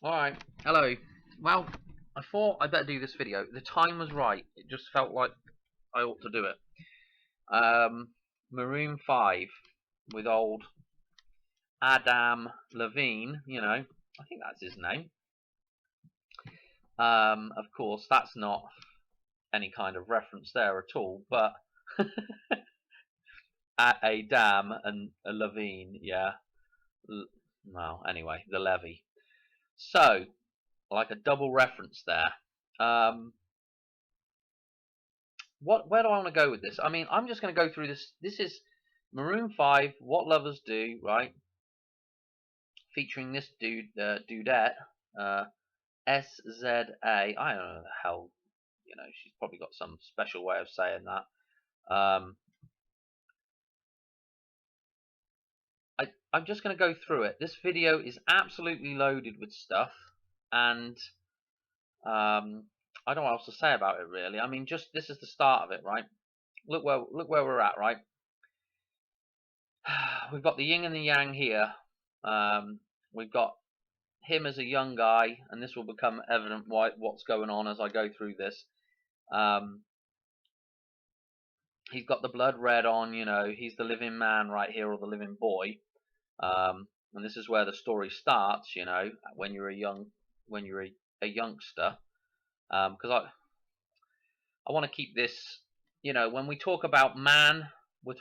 Alright, hello. Well, I thought I'd better do this video. The time was right. It just felt like I ought to do it. Maroon 5 with old Adam Levine, you know, I think that's his name. Of course, that's not any kind of reference there at all, but Adam and a Levine, yeah. Well, anyway, the levy. So, like a double reference there. Where do I want to go with this? I mean, I'm just going to go through this. This is Maroon 5, What Lovers Do, right? Featuring this dudette, SZA. I don't know the hell, you know, she's probably got some special way of saying that. I'm just going to go through it. This video is absolutely loaded with stuff, and I don't know what else to say about it really. I mean, just this is the start of it, right? Look where we're at, right? We've got the yin and the yang here. We've got him as a young guy, and this will become evident what's going on as I go through this. He's got the blood red on, you know, he's the living man right here, or the living boy. And this is where the story starts, you know, when you're a youngster. Because I want to keep this, you know, when we talk about man, I'm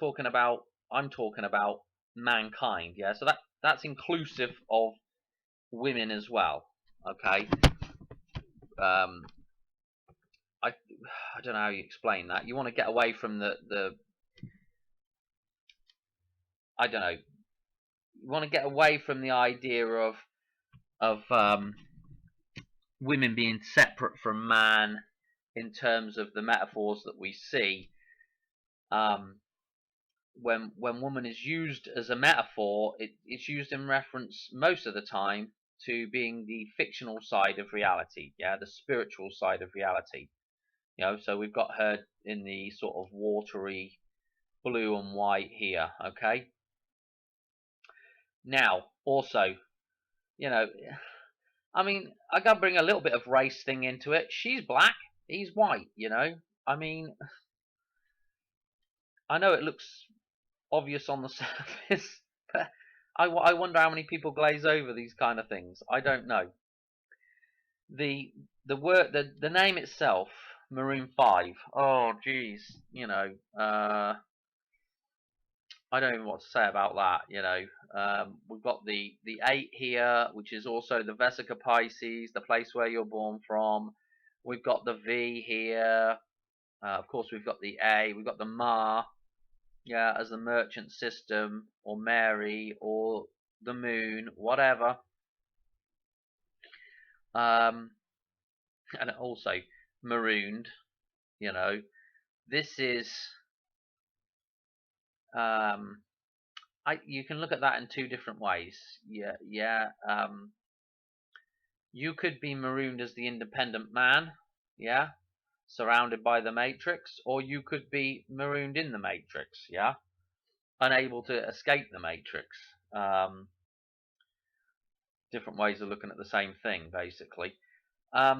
talking about mankind, yeah. So that's inclusive of women as well. Okay. I don't know how you explain that. You want to get away from the I don't know. You want to get away from the idea of women being separate from man in terms of the metaphors that we see. When woman is used as a metaphor, it's used in reference most of the time to being the fictional side of reality, yeah, the spiritual side of reality. You know, so we've got her in the sort of watery blue and white here, okay? Now, also, you know, I mean, I gotta bring a little bit of race thing into it. She's black, he's white, you know? I mean, I know it looks obvious on the surface, but I wonder how many people glaze over these kind of things. I don't know. The name itself, Maroon 5. Oh, geez, you know, I don't even know what to say about that. You know, we've got the 8 here, which is also the Vesica Pisces, the place where you're born from. We've got the V here. Of course, we've got the A. We've got the Ma, yeah, as the merchant system, or Mary, or the moon, whatever. And also marooned, you know. This is you can look at that in two different ways. Yeah. You could be marooned as the independent man, yeah, surrounded by the matrix, or you could be marooned in the matrix, yeah, unable to escape the matrix. Different ways of looking at the same thing, basically. I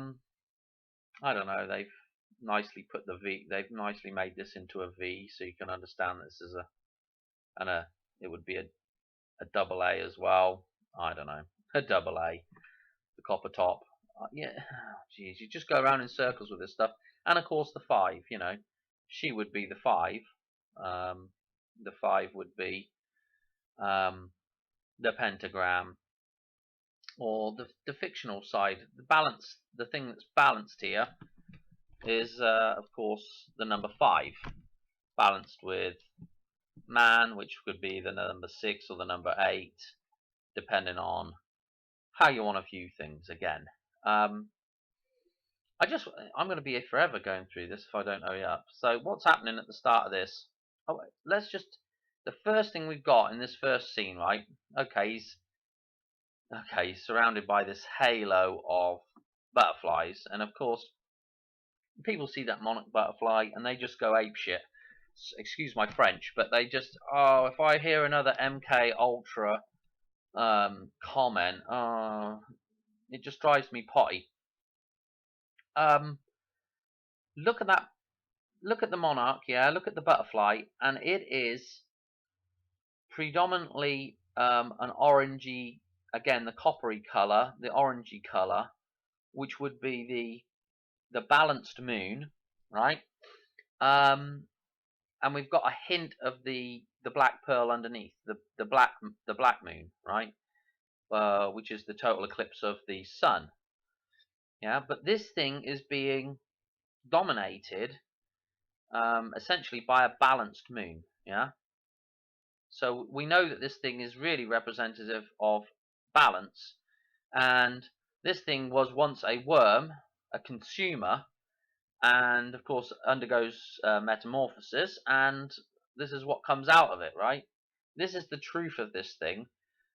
don't know. They've nicely put the V. They've nicely made this into a V, so you can understand this is it would be a double A as well. I don't know, a double A, the copper top. Yeah, geez, you just go around in circles with this stuff. And of course the 5. You know, she would be the 5. The 5 would be the pentagram, or the fictional side. The thing that's balanced here is, of course, the number 5, balanced with man, which could be the number 6 or the number 8, depending on how you want to view things. Again, I'm going to be here forever going through this if I don't hurry up. So what's happening at the start of this? Oh, the first thing we've got in this first scene, right? Okay, he's surrounded by this halo of butterflies, and of course, people see that monarch butterfly and they just go apeshit. Excuse my French, but they just, oh, if I hear another MK Ultra comment, oh, It just drives me potty. Look at that. Look at the monarch. Yeah, look at the butterfly, and it is predominantly an orangey, again the coppery color, the orangey color, which would be the balanced moon, right? And we've got a hint of the black pearl underneath, the black moon, right? Which is the total eclipse of the sun. Yeah, but this thing is being dominated essentially by a balanced moon. Yeah, so we know that this thing is really representative of balance, and this thing was once a worm, a consumer, and of course undergoes metamorphosis, and this is what comes out of it, right? This is the truth of this thing.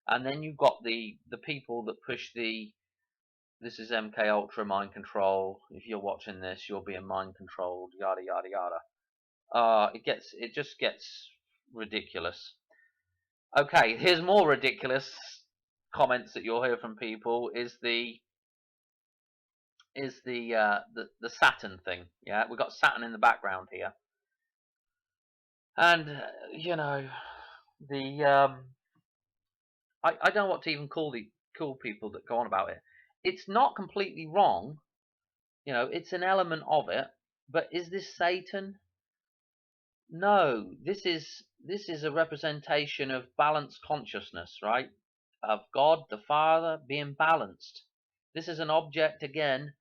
And then you've got the people that push this is MK Ultra mind control. If you're watching this, you're being mind controlled. Yada yada yada. It just gets ridiculous. Okay, here's more ridiculous comments that you'll hear from people. Is the Saturn thing? Yeah, we've got Saturn in the background here, and you know the I don't know what to even call people that go on about it. It's not completely wrong, you know, it's an element of it, but is this Satan? No, this is a representation of balanced consciousness, right? Of God the Father being balanced. This is an object, again,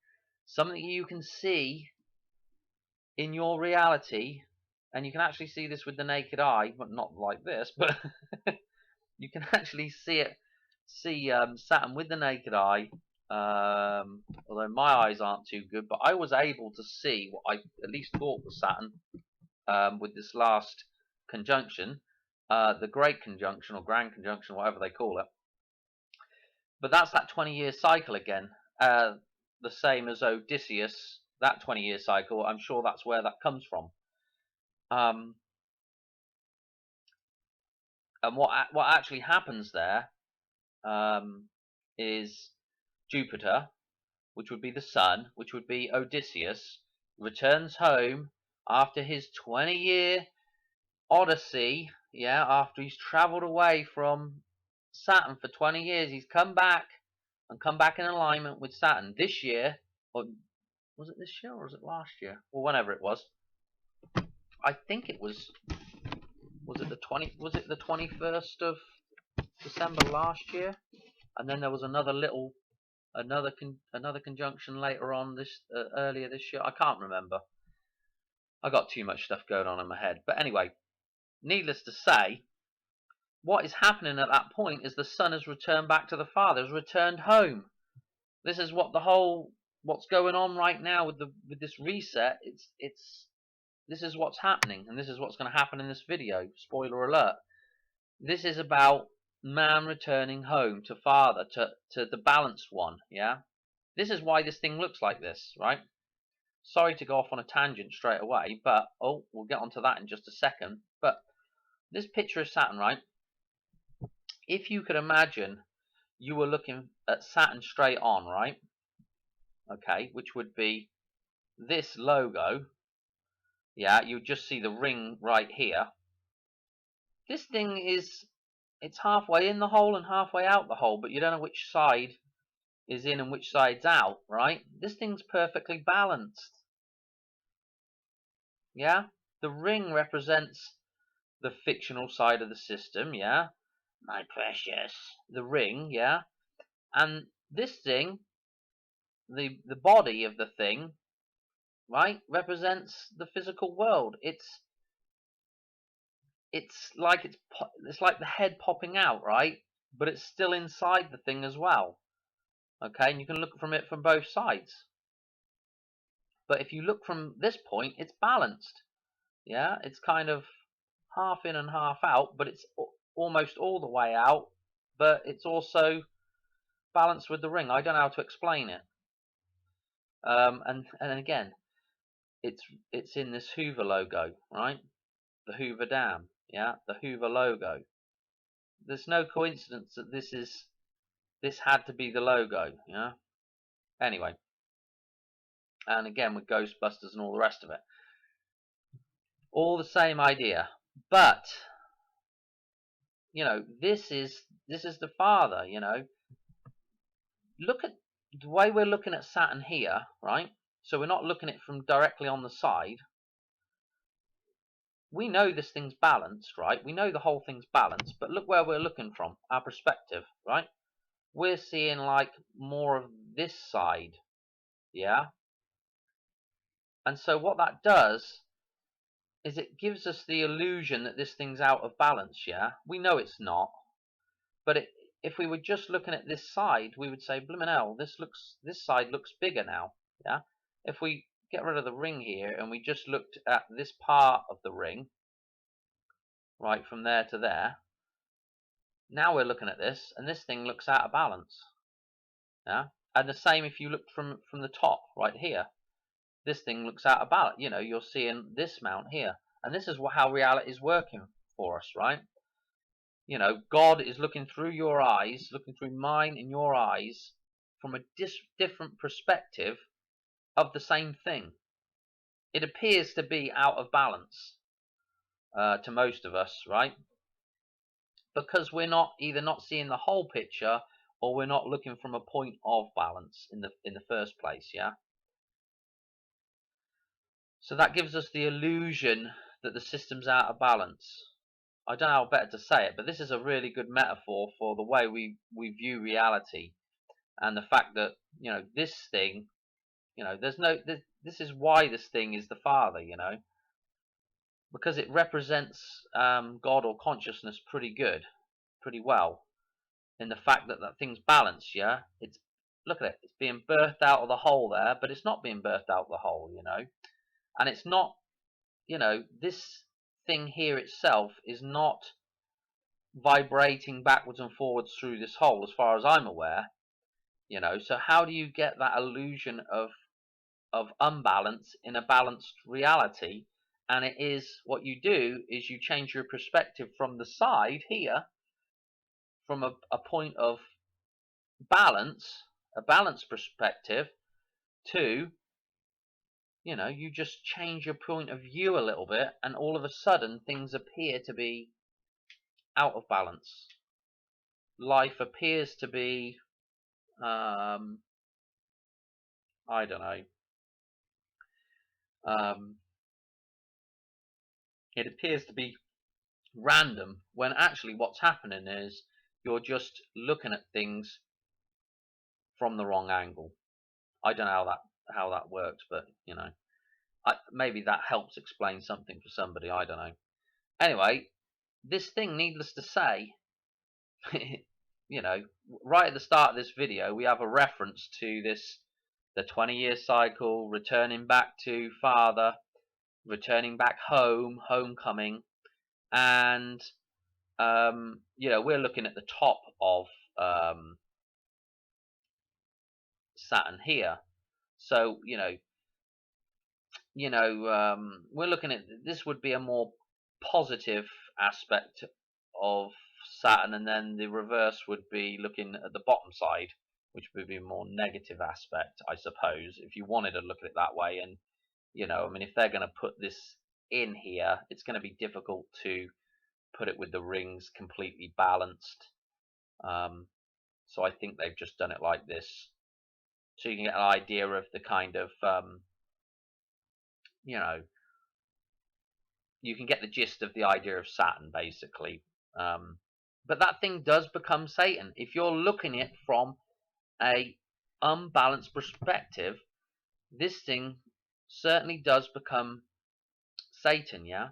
something you can see in your reality, and you can actually see this with the naked eye, but not like this, but you can actually see Saturn with the naked eye. Although my eyes aren't too good, but I was able to see what I at least thought was Saturn with this last conjunction, the Great Conjunction or Grand Conjunction, whatever they call it. But that's that 20-year cycle again, the same as Odysseus. That 20-year cycle, I'm sure that's where that comes from. And what actually happens there is Jupiter, which would be the sun, which would be Odysseus, returns home after his 20-year odyssey. Yeah, after he's traveled away from Saturn for 20 years, he's come back in alignment with Saturn this year. Or was it this year or was it last year? Or whenever it was. I think it was. Was it the 21st of December last year? And then there was another conjunction later on earlier this year. I can't remember. I got too much stuff going on in my head. But anyway, needless to say, what is happening at that point is the sun has returned back to the Father, has returned home. This is what's going on right now with this reset. This is what's happening, and this is what's going to happen in this video. Spoiler alert. This is about man returning home to Father, to the balanced one. Yeah, this is why this thing looks like this, right? Sorry to go off on a tangent straight away, but we'll get onto that in just a second. But this picture of Saturn, right? If you could imagine you were looking at Saturn straight on, right? Okay, which would be this logo. Yeah, you just see the ring right here. This thing it's halfway in the hole and halfway out the hole, but you don't know which side is in and which side's out, right? This thing's perfectly balanced. Yeah, the ring represents the fictional side of the system, yeah, my precious, the ring, yeah, and this thing, the body of the thing, right, represents the physical world. It's like the head popping out, right, but it's still inside the thing as well. Okay, and you can look from it from both sides. But if you look from this point, it's balanced. Yeah, it's kind of half in and half out, but it's almost all the way out, but it's also balanced with the ring. I don't know how to explain it. And again, it's in this Hoover logo, right? The Hoover Dam, yeah, the Hoover logo. There's no coincidence that this had to be the logo, yeah. Anyway, and again with Ghostbusters and all the rest of it, all the same idea. But this is the father. Look at the way we're looking at Saturn here, right? So we're not looking at it from directly on the side. We know this thing's balanced, right? We know the whole thing's balanced, but look where we're looking from, our perspective, right? We're seeing like more of this side, yeah? And so what that does is it gives us the illusion that this thing's out of balance, yeah? We know it's not, but if we were just looking at this side, we would say, blimmin' hell, this side looks bigger now, yeah? If we get rid of the ring here and we just looked at this part of the ring, right, from there to there, now we're looking at this, and this thing looks out of balance, yeah? And the same if you look from the top, right here, this thing looks out of balance. You're seeing this mount here, and this is how reality is working for us, right? God is looking through your eyes, looking through mine and your eyes, from a different perspective of the same thing. It appears to be out of balance to most of us, right? Because we're either not seeing the whole picture, or we're not looking from a point of balance in the first place, yeah? So that gives us the illusion that the system's out of balance. I don't know how better to say it, but this is a really good metaphor for the way we view reality, and the fact that this thing, this is why this thing is the father, because it represents God or consciousness pretty well, in the fact that that thing's balanced, yeah. Look at it, it's being birthed out of the hole there, but it's not being birthed out of the hole, and it's not, this thing here itself is not vibrating backwards and forwards through this hole, as far as I'm aware. So how do you get that illusion of unbalance in a balanced reality? And it is, what you do is you change your perspective from the side here, from a point of balance, a balanced perspective, to you just change your point of view a little bit, and all of a sudden things appear to be out of balance. Life appears to be I don't know, it appears to be random, when actually what's happening is you're just looking at things from the wrong angle. I don't know how that works, but maybe that helps explain something for somebody. I don't know. Anyway, this thing, needless to say, right at the start of this video, we have a reference to the 20-year cycle, returning back to father, returning back home, homecoming, and we're looking at the top of Saturn here. So we're looking at, this would be a more positive aspect of Saturn, and then the reverse would be looking at the bottom side, which would be a more negative aspect, I suppose, if you wanted to look at it that way. And I mean, if they're going to put this in here, it's going to be difficult to put it with the rings completely balanced. So I think they've just done it like this, so you can get an idea of the kind of you can get the gist of the idea of Saturn, basically. But that thing does become Satan if you're looking at it from a unbalanced perspective. This thing certainly does become Satan, yeah.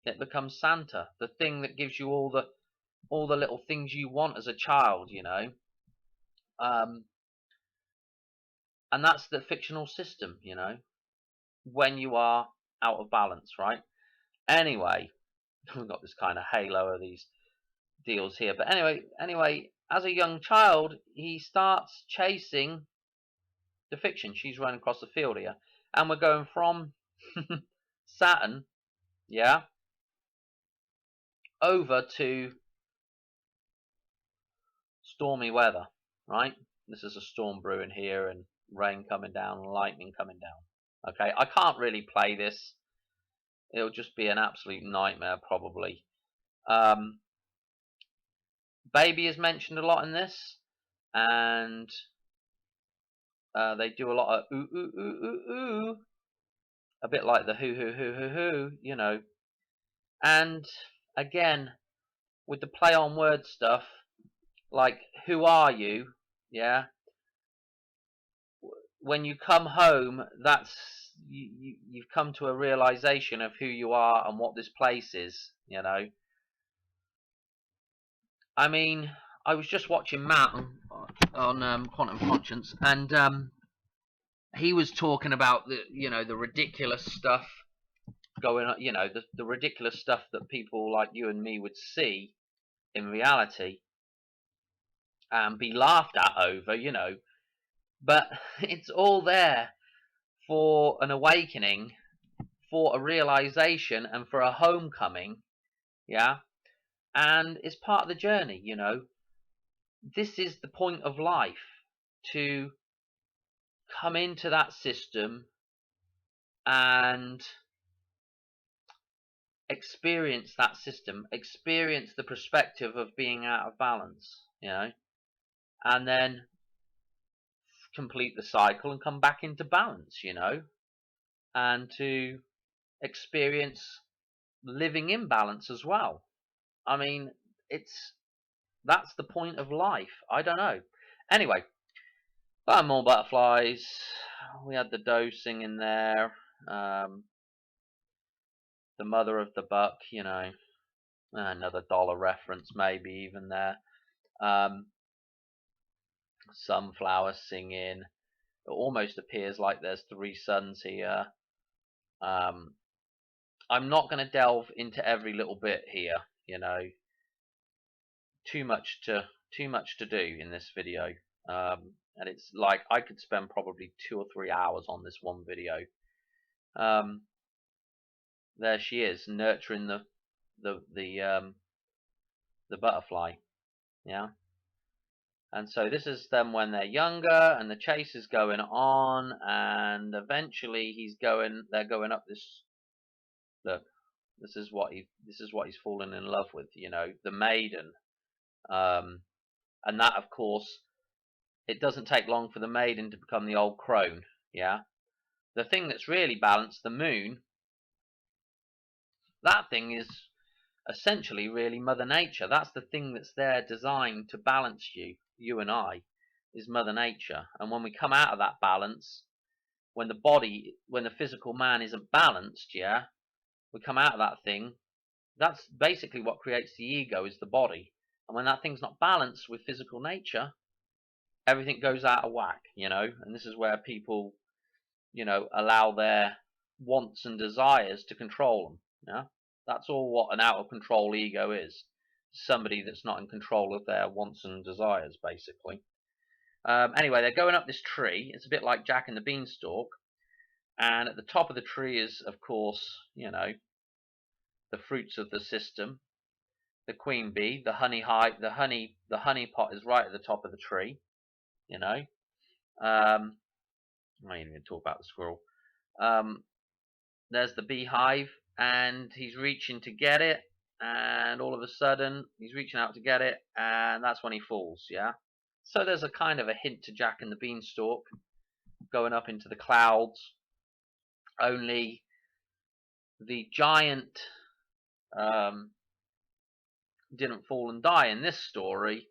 It becomes Santa, the thing that gives you all the little things you want as a child, and that's the fictional system, when you are out of balance, right? Anyway, we've got this kind of halo of these deals here, but anyway, as a young child, he starts chasing the fiction. She's running across the field here, and we're going from Saturn, yeah, over to stormy weather, right? This is a storm brewing here, and rain coming down and lightning coming down. Okay, I can't really play this. It'll just be an absolute nightmare probably. Baby is mentioned a lot in this, and they do a lot of ooh ooh ooh ooh ooh, a bit like the hoo hoo hoo hoo hoo, you know. And again, with the play on word stuff, like who are you? Yeah. When you come home, that's you've come to a realization of who you are and what this place is, you know. I mean, I was just watching Matt on Quantum Conscience, and he was talking about the ridiculous stuff going on, the ridiculous stuff that people like you and me would see in reality and be laughed at over, but it's all there for an awakening, for a realization, and for a homecoming, yeah. And it's part of the journey, This is the point of life, to come into that system and experience that system, experience the perspective of being out of balance, and then complete the cycle and come back into balance, and to experience living in balance as well. I mean, that's the point of life. I don't know. Anyway, more butterflies. We had the doe singing there. The mother of the buck, another dollar reference maybe even there. Sunflower singing. It almost appears like there's three suns here. I'm not going to delve into every little bit here, too much to do in this video, and it's like I could spend probably 2 or 3 hours on this one video. There she is, nurturing the butterfly, yeah. And so this is them when they're younger, and the chase is going on, and eventually they're going up this. Look, this is what he's fallen in love with, the maiden. And that, of course, it doesn't take long for the maiden to become the old crone, yeah. The thing that's really balanced, the moon, that thing is essentially really Mother Nature. That's the thing that's there designed to balance you and I, is Mother Nature. And when we come out of that balance, when the physical man isn't balanced, yeah, we come out of that thing. That's basically what creates the ego, is the body. And when that thing's not balanced with physical nature, everything goes out of whack, and this is where people, allow their wants and desires to control them. Yeah, that's all what an out of control ego is. Somebody that's not in control of their wants and desires, basically. Anyway, they're going up this tree. It's a bit like Jack and the Beanstalk, and at the top of the tree is, of course, the fruits of the system. The queen bee, the honey hive, the honey pot is right at the top of the tree. I ain't even talk about the squirrel. There's the beehive, and he's reaching to get it, and all of a sudden he's reaching out to get it, and that's when he falls, yeah. So there's a kind of a hint to Jack and the Beanstalk going up into the clouds, only the giant didn't fall and die in this story.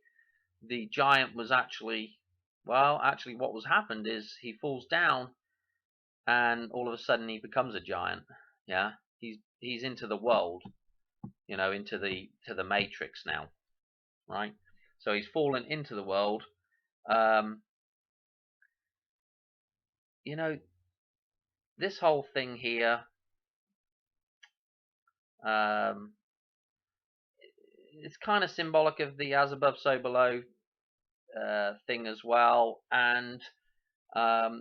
The giant was actually what was happened is he falls down, and all of a sudden he becomes a giant. Yeah, he's into the world, into the matrix now, right? So he's fallen into the world. This whole thing here, it's kind of symbolic of the as above so below thing as well. And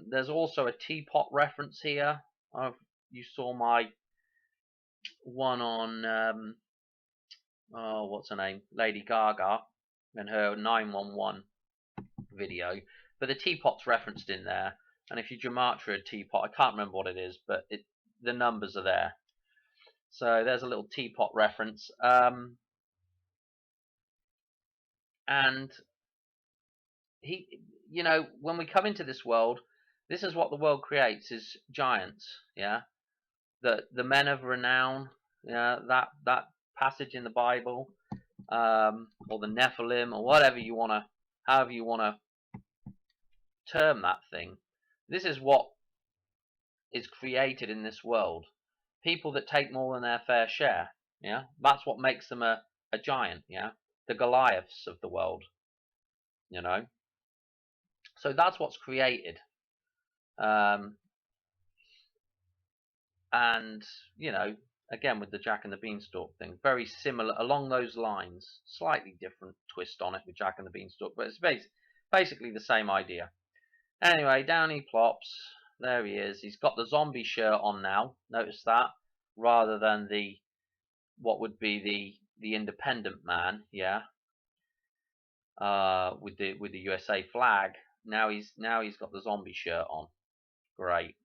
there's also a teapot reference here. You saw my one on what's her name, Lady Gaga, and her 911 video, but the teapot's referenced in there. And if you gematria a teapot, I can't remember what it is, but the numbers are there. So there's a little teapot reference. And he, you know, when we come into this world, this is what the world creates: is giants. Yeah, the men of renown. Yeah, that passage in the Bible, or the Nephilim, or whatever you wanna, however you wanna term that thing. This is what is created in this world. People that take more than their fair share. Yeah, that's what makes them a giant. Yeah, the Goliaths of the world. You know, so that's what's created. And you know, again with the Jack and the Beanstalk thing, very similar along those lines. Slightly different twist on it with Jack and the Beanstalk, but it's basically the same idea. Anyway, down he plops. There he is. He's got the zombie shirt on now. Notice that, rather than the what would be the independent man. Yeah, with the USA flag. Now he's got the zombie shirt on. Great.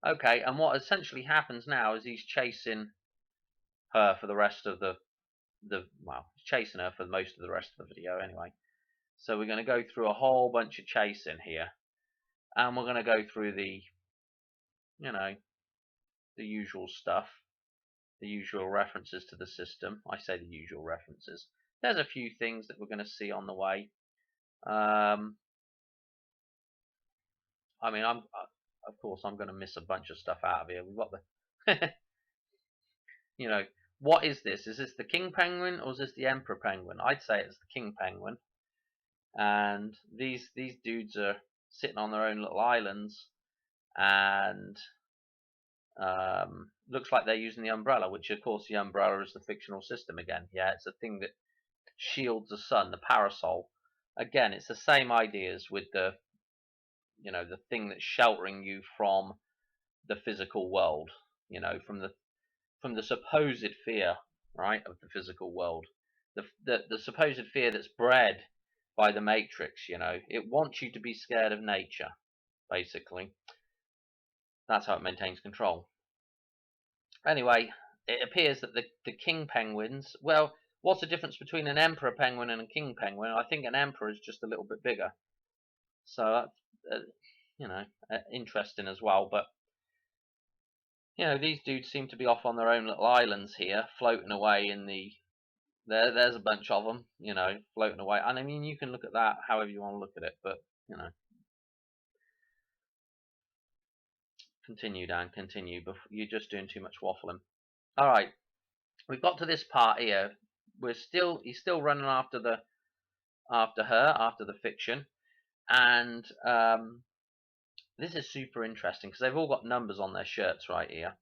Okay, and what essentially happens now is he's chasing her for the rest of the well, he's chasing her for most of the rest of the video anyway. So we're going to go through a whole bunch of chasing here, and we're going to go through the, you know, the usual stuff, the usual references to the system. I say the usual references. There's a few things that we're going to see on the way. I mean, of course I'm going to miss a bunch of stuff out of here. We've got the you know, what is this? Is this the king penguin or is this the emperor penguin? I'd say it's the king penguin. And these dudes are sitting on their own little islands, and looks like they're using the umbrella, which of course the umbrella is the fictional system again. Yeah, it's a thing that shields the sun, the parasol. Again, it's the same ideas with the, you know, the thing that's sheltering you from the physical world. You know, from the supposed fear, right, of the physical world, the supposed fear that's bred by the Matrix. You know, it wants you to be scared of nature, basically. That's how it maintains control. Anyway, it appears that the king penguins, well, what's the difference between an emperor penguin and a king penguin? I think an emperor is just a little bit bigger. So that's, you know, interesting as well. But you know, these dudes seem to be off on their own little islands here, floating away in the. There's a bunch of them, you know, floating away. And I mean, you can look at that however you want to look at it, but you know, continue, Dan, continue. You're just doing too much waffling. All right, we've got to this part here. He's still running after her, after the fiction, and this is super interesting because they've all got numbers on their shirts right here.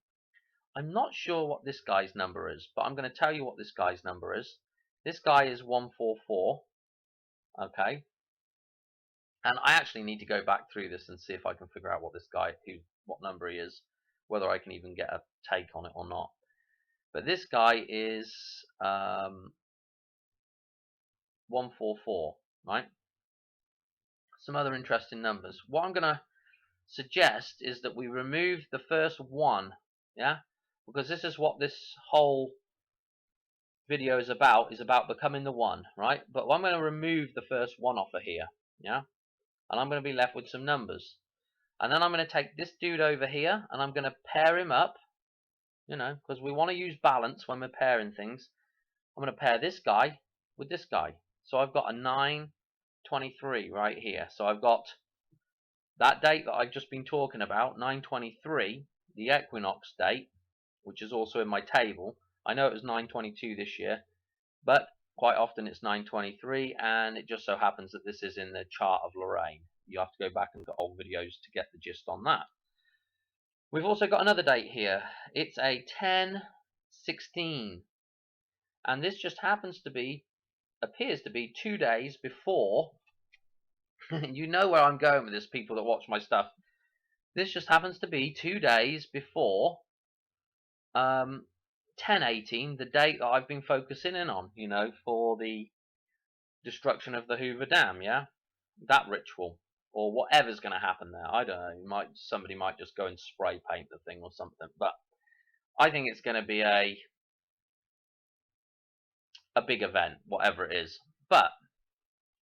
I'm not sure what this guy's number is, but I'm going to tell you what this guy's number is. This guy is 144. Okay. And I actually need to go back through this and see if I can figure out what this guy, what number he is, whether I can even get a take on it or not. But this guy is 144, right? Some other interesting numbers. What I'm going to suggest is that we remove the first one, yeah? Because this is what this whole video is about becoming the one, right? But I'm going to remove the first one off of here, yeah? And I'm going to be left with some numbers. And then I'm going to take this dude over here, and I'm going to pair him up, you know, because we want to use balance when we're pairing things. I'm going to pair this guy with this guy. So I've got a 923 right here. So I've got that date that I've just been talking about, 923, the equinox date, which is also in my table. I know it was 922 this year, but quite often it's 923, and it just so happens that this is in the chart of Lorraine. You have to go back and look at old videos to get the gist on that. We've also got another date here. It's a 10/16, and this just appears to be 2 days before. You know where I'm going with this, people that watch my stuff. This just happens to be 2 days before 10/18, the date that I've been focusing in on, you know, for the destruction of the Hoover Dam, yeah? That ritual. or whatever's going to happen there. I don't know. Somebody might just go and spray paint the thing or something. But I think it's going to be a big event, whatever it is. But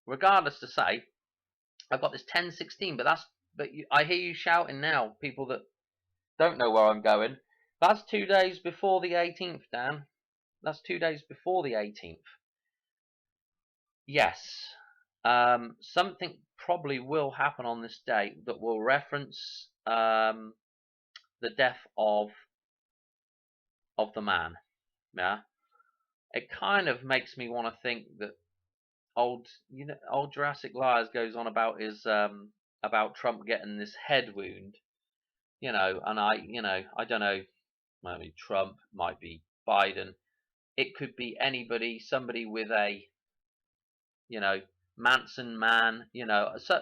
regardless to say, I've got this 1016, but I hear you shouting now, people that don't know where I'm going. That's 2 days before the 18th, Dan. That's 2 days before the 18th. Yes. Something probably will happen on this date that will reference the death of the man. Yeah. It kind of makes me want to think that old Jurassic Liars goes on about his about Trump getting this head wound, and I don't know, might be Trump, might be Biden, it could be anybody, somebody with a Manson man,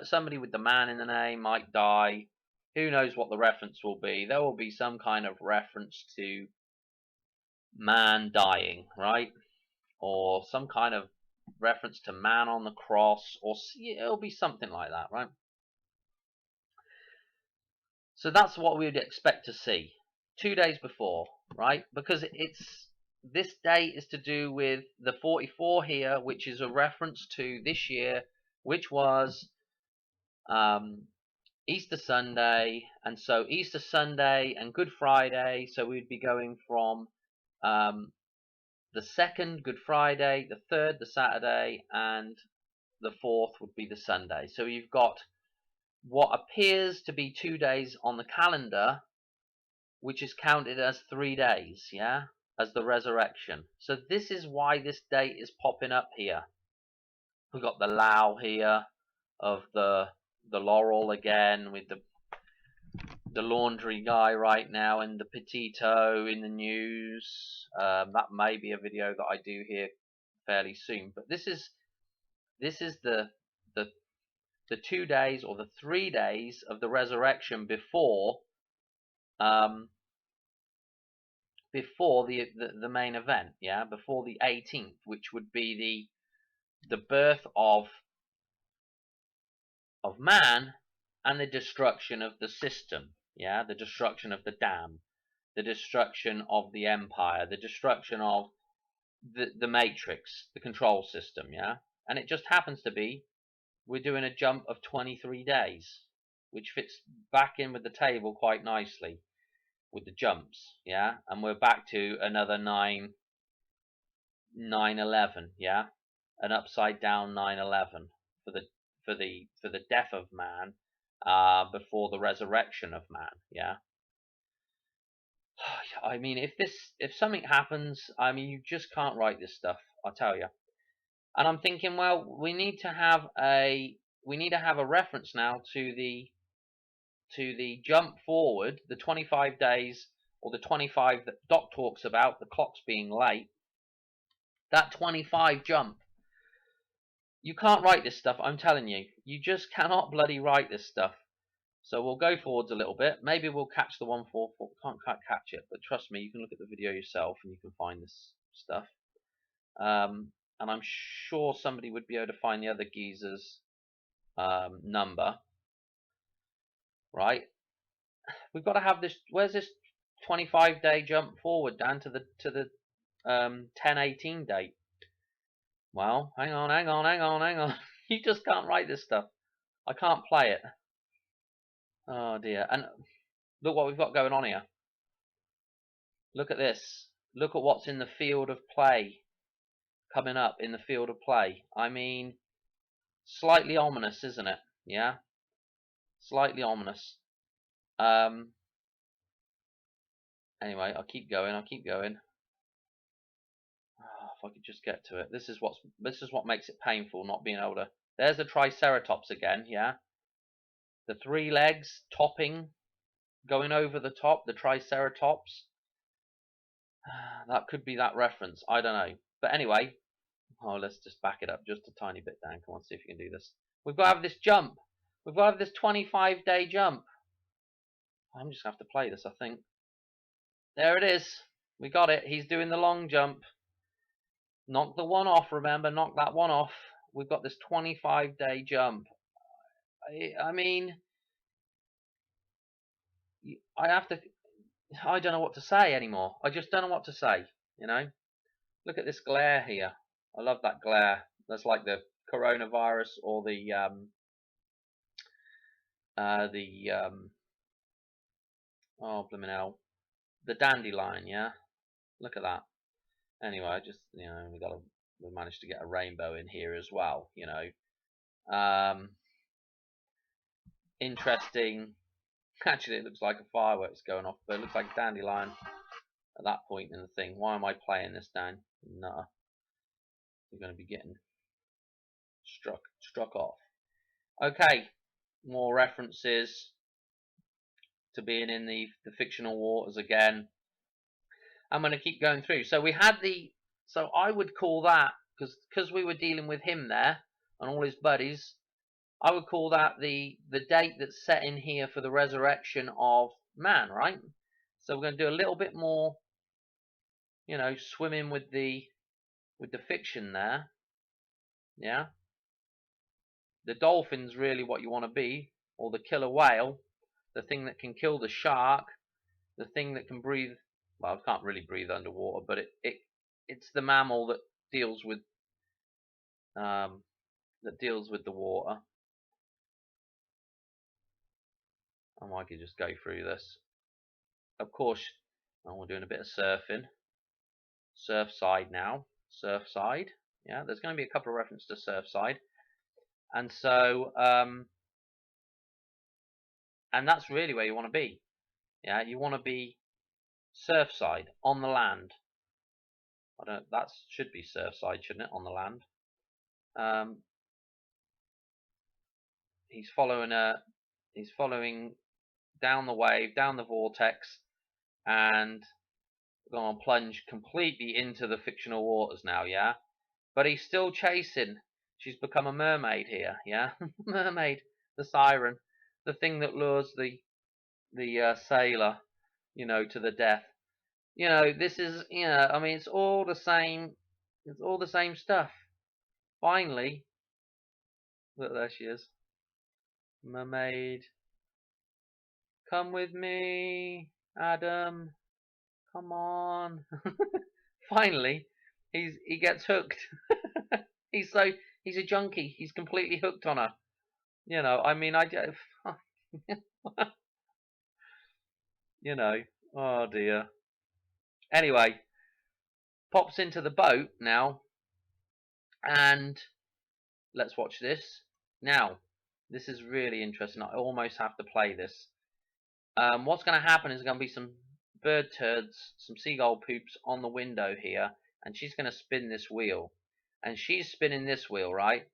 somebody with the man in the name might die. Who knows what the reference will be? There will be some kind of reference to man dying, right? Or some kind of reference to man on the cross, or it'll be something like that, right? So that's what we would expect to see 2 days before, right? Because this date is to do with the 44 here, which is a reference to this year, which was Easter Sunday. And so Easter Sunday and Good Friday, so we'd be going from the 2nd, Good Friday, the 3rd, the Saturday, and the 4th would be the Sunday. So you've got what appears to be 2 days on the calendar, which is counted as 3 days, yeah, as the resurrection. So this is why this date is popping up here. We've got the Lao here of the Laurel again, with the laundry guy right now, and the Petito in the news. That may be a video that I do here fairly soon. But this is the 2 days or the 3 days of the resurrection before the main event, yeah, before the 18th, which would be the birth of man and the destruction of the system, yeah, the destruction of the dam, the destruction of the empire, the destruction of the matrix, the control system, yeah. And it just happens to be we're doing a jump of 23 days, which fits back in with the table quite nicely with the jumps, yeah. And we're back to another 9/11, yeah, an upside down 9/11 for the death of man before the resurrection of man, yeah. I mean, if something happens, I mean, you just can't write this stuff, I tell you. And I'm thinking, well, we need to have a reference now to the jump forward, the 25 days, or the 25 that Doc talks about, the clocks being late. That 25 jump. You can't write this stuff, I'm telling you. You just cannot bloody write this stuff. So we'll go forwards a little bit. Maybe we'll catch the 144. Can't quite catch it, but trust me, you can look at the video yourself and you can find this stuff. And I'm sure somebody would be able to find the other geezer's number. Right? We've got to have this. Where's this 25-day jump forward down to the 10/18 date? Well, hang on. You just can't write this stuff. I can't play it. Oh dear. And look what we've got going on here. Look at this. Look at what's in the field of play. Coming up in the field of play. I mean, slightly ominous, isn't it? Yeah? Slightly ominous. Anyway, I'll keep going. Oh, if I could just get to it. This is what makes it painful, not being able to. There's the Triceratops again, yeah? The 3 legs topping, going over the top, the Triceratops. That could be that reference. I don't know. But anyway, let's just back it up just a tiny bit, Dan. Come on, see if you can do this. We've got to have this jump. We've got to have this 25-day jump. I'm just going to have to play this, I think. There it is. We got it. He's doing the long jump. Knock the one off, remember. Knock that one off. We've got this 25-day jump. I mean, I have to. I don't know what to say anymore. I just don't know what to say. You know, look at this glare here. I love that glare. That's like the coronavirus or oh blimmin' hell, the dandelion. Yeah, look at that. Anyway, I just we managed to get a rainbow in here as well. Interesting. Actually, it looks like a fireworks going off, but it looks like a dandelion at that point in the thing. Why am I playing this down? No, we're going to be getting struck off. Okay, more references to being in the fictional waters again. I'm going to keep going through. So we had so I would call that, because we were dealing with him there and all his buddies, I would call that the date that's set in here for the resurrection of man, right? So we're going to do a little bit more, swimming with the fiction there. Yeah. The dolphin's really what you want to be, or the killer whale, the thing that can kill the shark, the thing that can breathe. Well, it can't really breathe underwater, but it's the mammal that deals with the water. I might could just go through this. Of course, we're doing a bit of surfing. Surfside now. Surfside. Yeah, there's going to be a couple of references to Surfside. And so, and that's really where you want to be. Yeah, you want to be Surfside, on the land. That should be Surfside, shouldn't it? On the land. He's following down the wave, down the vortex, and going to plunge completely into the fictional waters now, yeah? But he's still chasing. She's become a mermaid here, yeah? Mermaid, the siren, the thing that lures the sailor, to the death. This is, I mean, it's all the same. It's all the same stuff. Finally, look, there she is. Mermaid. Come with me, Adam. Come on. Finally, he gets hooked. he's a junkie. He's completely hooked on her. I mean, oh dear. Anyway, pops into the boat now, and let's watch this. Now, this is really interesting. I almost have to play this. What's going to happen is going to be some bird turds, some seagull poops on the window here, and she's going to spin this wheel. And she's spinning this wheel, right?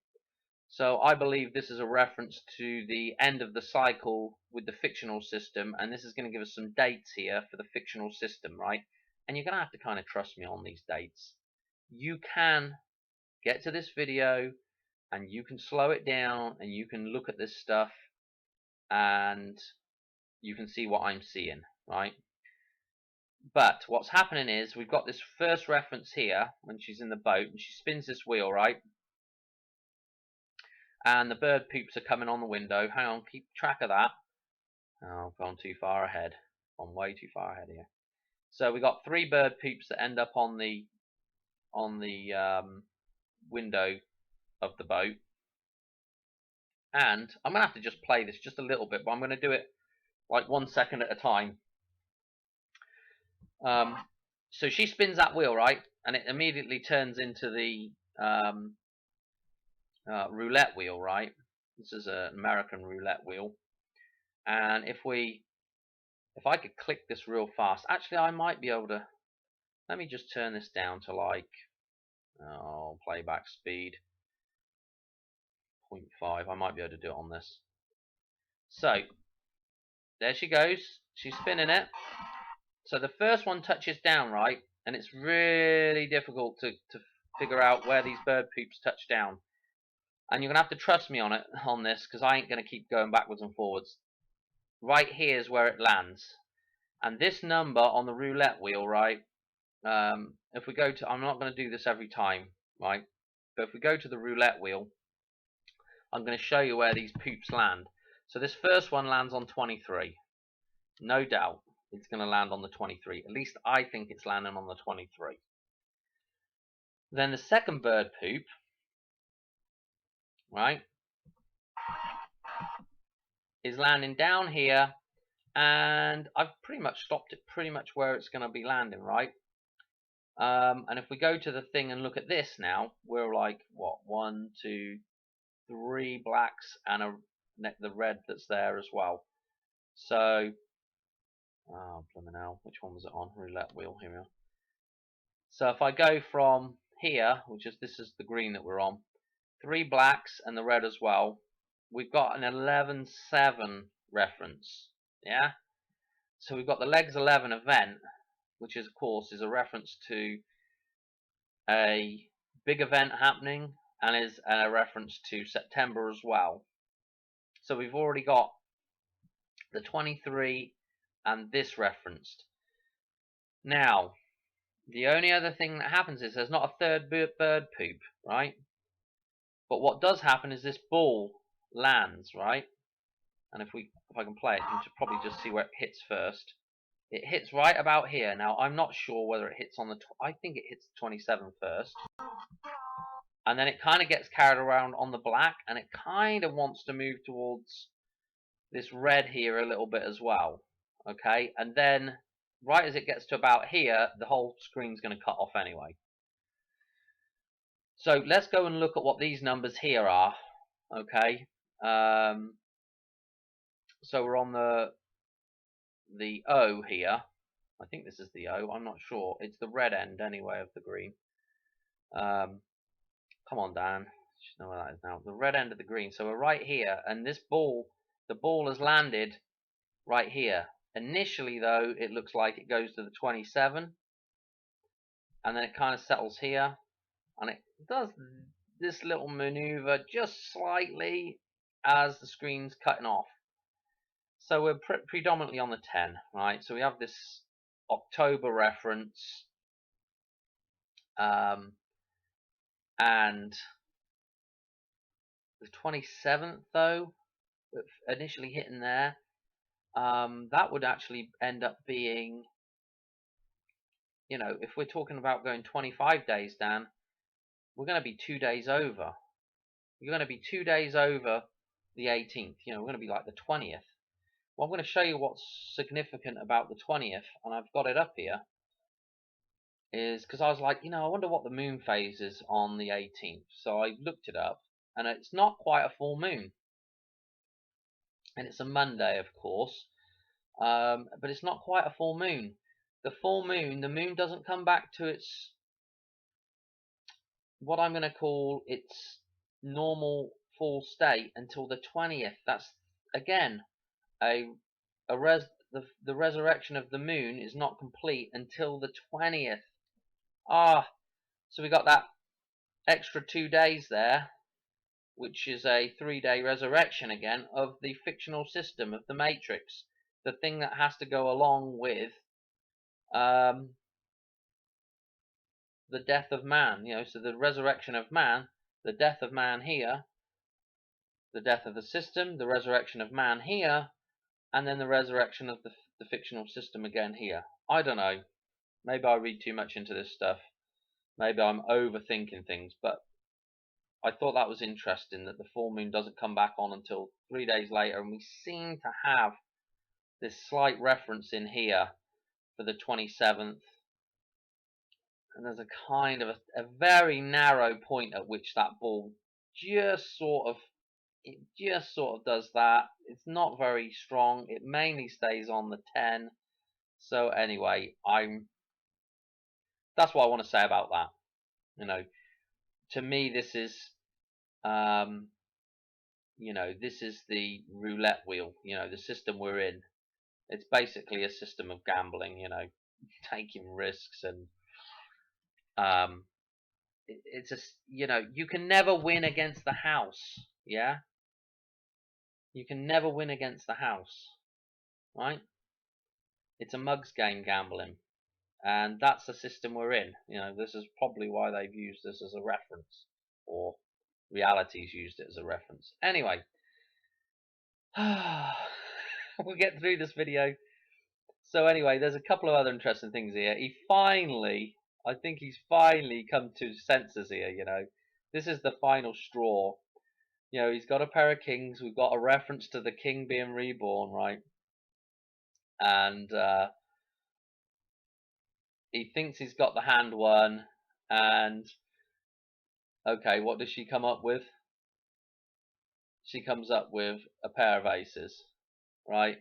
So I believe this is a reference to the end of the cycle with the fictional system, and this is going to give us some dates here for the fictional system, right? And you're going to have to kind of trust me on these dates. You can get to this video, and you can slow it down, and you can look at this stuff, and you can see what I'm seeing, right? But what's happening is we've got this first reference here when she's in the boat and she spins this wheel, right? And the bird poops are coming on the window. Hang on, keep track of that. Oh, I've gone too far ahead. I'm way too far ahead here. So we got 3 bird poops that end up on the window of the boat. And I'm gonna have to just play this just a little bit, but I'm gonna do it like 1 second at a time. So she spins that wheel, right, and it immediately turns into the roulette wheel, right? This is an American roulette wheel, and if I could click this real fast, actually I might be able to. Let me just turn this down to like playback speed 0.5. I might be able to do it on this. So there she goes. She's spinning it. So the first one touches down, right? And it's really difficult to figure out where these bird poops touch down. And you're going to have to trust me on this, because I ain't going to keep going backwards and forwards. Right here is where it lands. And this number on the roulette wheel, right? If we go to, I'm not going to do this every time, right? But if we go to the roulette wheel, I'm going to show you where these poops land. So this first one lands on 23. No doubt it's going to land on the 23. At least I think it's landing on the 23. Then the second bird poop, right, is landing down here, and I've pretty much stopped it pretty much where it's going to be landing, right? And if we go to the thing and look at this now, we're like, what, 1, 2, 3 blacks and the red that's there as well. So, oh, blimey now, which one was it on? Roulette wheel, here we are. So if I go from here, this is the green that we're on, 3 blacks and the red as well, we've got an 11-7 reference, yeah? So we've got the legs 11 event, which is, of course, is a reference to a big event happening, and is a reference to September as well. So we've already got the 23 and this referenced. Now, the only other thing that happens is there's not a third bird poop, right? But what does happen is this ball lands, right? And if I can play it, you should probably just see where it hits first. It hits right about here. Now, I'm not sure whether it hits on the... I think it hits the 27 first. And then it kind of gets carried around on the black, and it kind of wants to move towards this red here a little bit as well. Okay, and then right as it gets to about here, the whole screen's going to cut off anyway. So let's go and look at what these numbers here are. Okay, so we're on the O here. I think this is the O. I'm not sure. It's the red end anyway of the green. Come on, Dan. You should know where that is now. The red end of the green. So we're right here, and this ball, the ball has landed right here. Initially, though, it looks like it goes to the 27, and then it kind of settles here, and it does this little maneuver just slightly as the screen's cutting off. So we're predominantly on the 10, right? So we have this October reference, and the 27th, though, initially hitting there, that would actually end up being, you know, if we're talking about going 25 days, Dan, we're going to be 2 days over. You're going to be 2 days over the 18th. You know, we're going to be like the 20th. Well, I'm going to show you what's significant about the 20th, and I've got it up here, is because I was like, you know, I wonder what the moon phase is on the 18th. So I looked it up, and it's not quite a full moon. And it's a Monday, of course, but it's not quite a full moon. The full moon, the moon doesn't come back to its, what I'm going to call its normal full state until the 20th. That's, again, the resurrection of the moon is not complete until the 20th. So we got that extra 2 days there, which is a 3-day resurrection again of the fictional system of the Matrix, the thing that has to go along with the death of man. You know, so the resurrection of man, the death of man here, the death of the system, the resurrection of man here, and then the resurrection of the fictional system again here. I don't know. Maybe I read too much into this stuff. Maybe I'm overthinking things, but I thought that was interesting that the full moon doesn't come back on until 3 days later, and we seem to have this slight reference in here for the 27th, and there's a kind of a very narrow point at which that ball just sort of does that. It's not very strong. It mainly stays on the 10. So anyway, that's what I want to say about that. You know, to me, this is, you know, this is the roulette wheel. You know, the system we're in. It's basically a system of gambling. You know, taking risks, and it's a, you know, you can never win against the house. Yeah, you can never win against the house, right? It's a mugs game, gambling. And that's the system we're in. You know, this is probably why they've used this as a reference, or Reality's used it as a reference. Anyway, we'll get through this video. So anyway, there's a couple of other interesting things here. I think he's finally come to senses here, you know. This is the final straw. You know, he's got a pair of kings. We've got a reference to the king being reborn, right? And he thinks he's got the hand won. And okay, what does she come up with? She comes up with a pair of aces, right?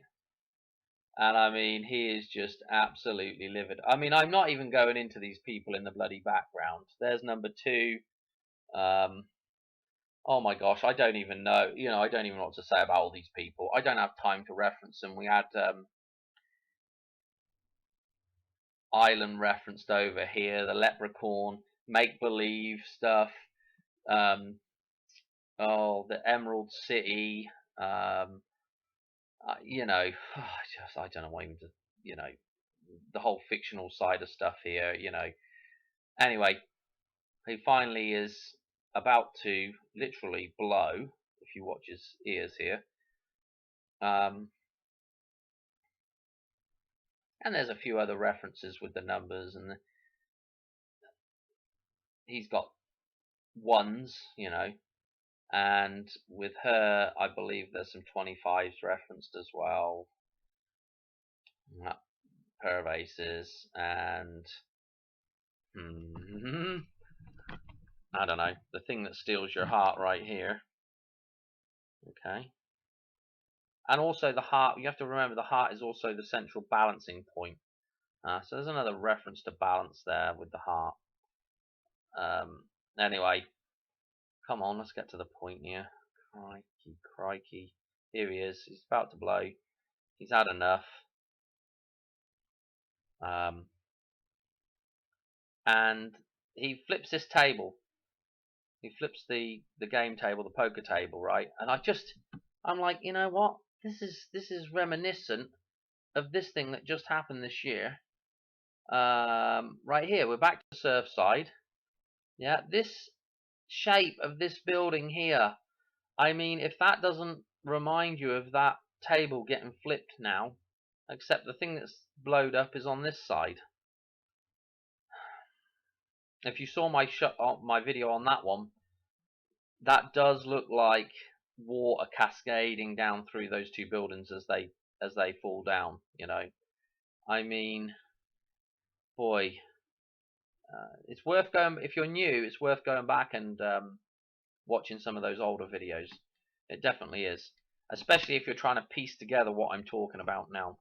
And I mean, he is just absolutely livid. I mean, I'm not even going into these people in the bloody background. There's number 2. Oh my gosh, I don't even know. You know, I don't even know what to say about all these people. I don't have time to reference them. We had Island referenced over here, the Leprechaun, make-believe stuff. Oh, the Emerald City. You know, I don't know what even to, you know, the whole fictional side of stuff here, you know. Anyway, he finally is about to literally blow, if you watch his ears here. And there's a few other references with the numbers, and he's got ones, you know. And with her, I believe there's some 25s referenced as well. Pair of aces, and I don't know, the thing that steals your heart right here. Okay. And also the heart, you have to remember the heart is also the central balancing point. So there's another reference to balance there with the heart. Anyway, come on, let's get to the point here. Crikey, crikey. Here he is. He's about to blow. He's had enough. And he flips this table. He flips the game table, the poker table, right? And I'm like, you know what? This is reminiscent of this thing that just happened this year. Right here, we're back to Surfside. Yeah, this shape of this building here. I mean, if that doesn't remind you of that table getting flipped now, except the thing that's blowed up is on this side. If you saw my video on that one, that does look like water cascading down through those two buildings as they fall down, you know. I mean, boy, it's worth going, if you're new, it's worth going back and watching some of those older videos. It definitely is, especially if you're trying to piece together what I'm talking about now.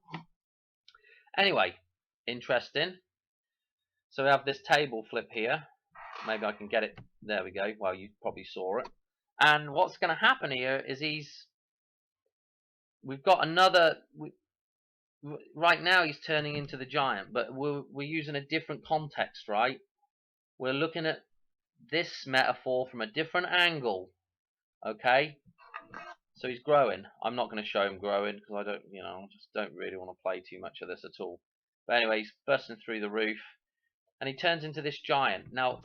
Anyway, interesting. So we have this table flip here. Maybe I can get it. There we go. Well, you probably saw it. And what's going to happen here is we've got another. Right now he's turning into the giant, but we're using a different context, right? We're looking at this metaphor from a different angle. Okay, so he's growing. I'm not going to show him growing because I don't, you know, just don't really want to play too much of this at all. But anyway, he's bursting through the roof, and he turns into this giant. Now,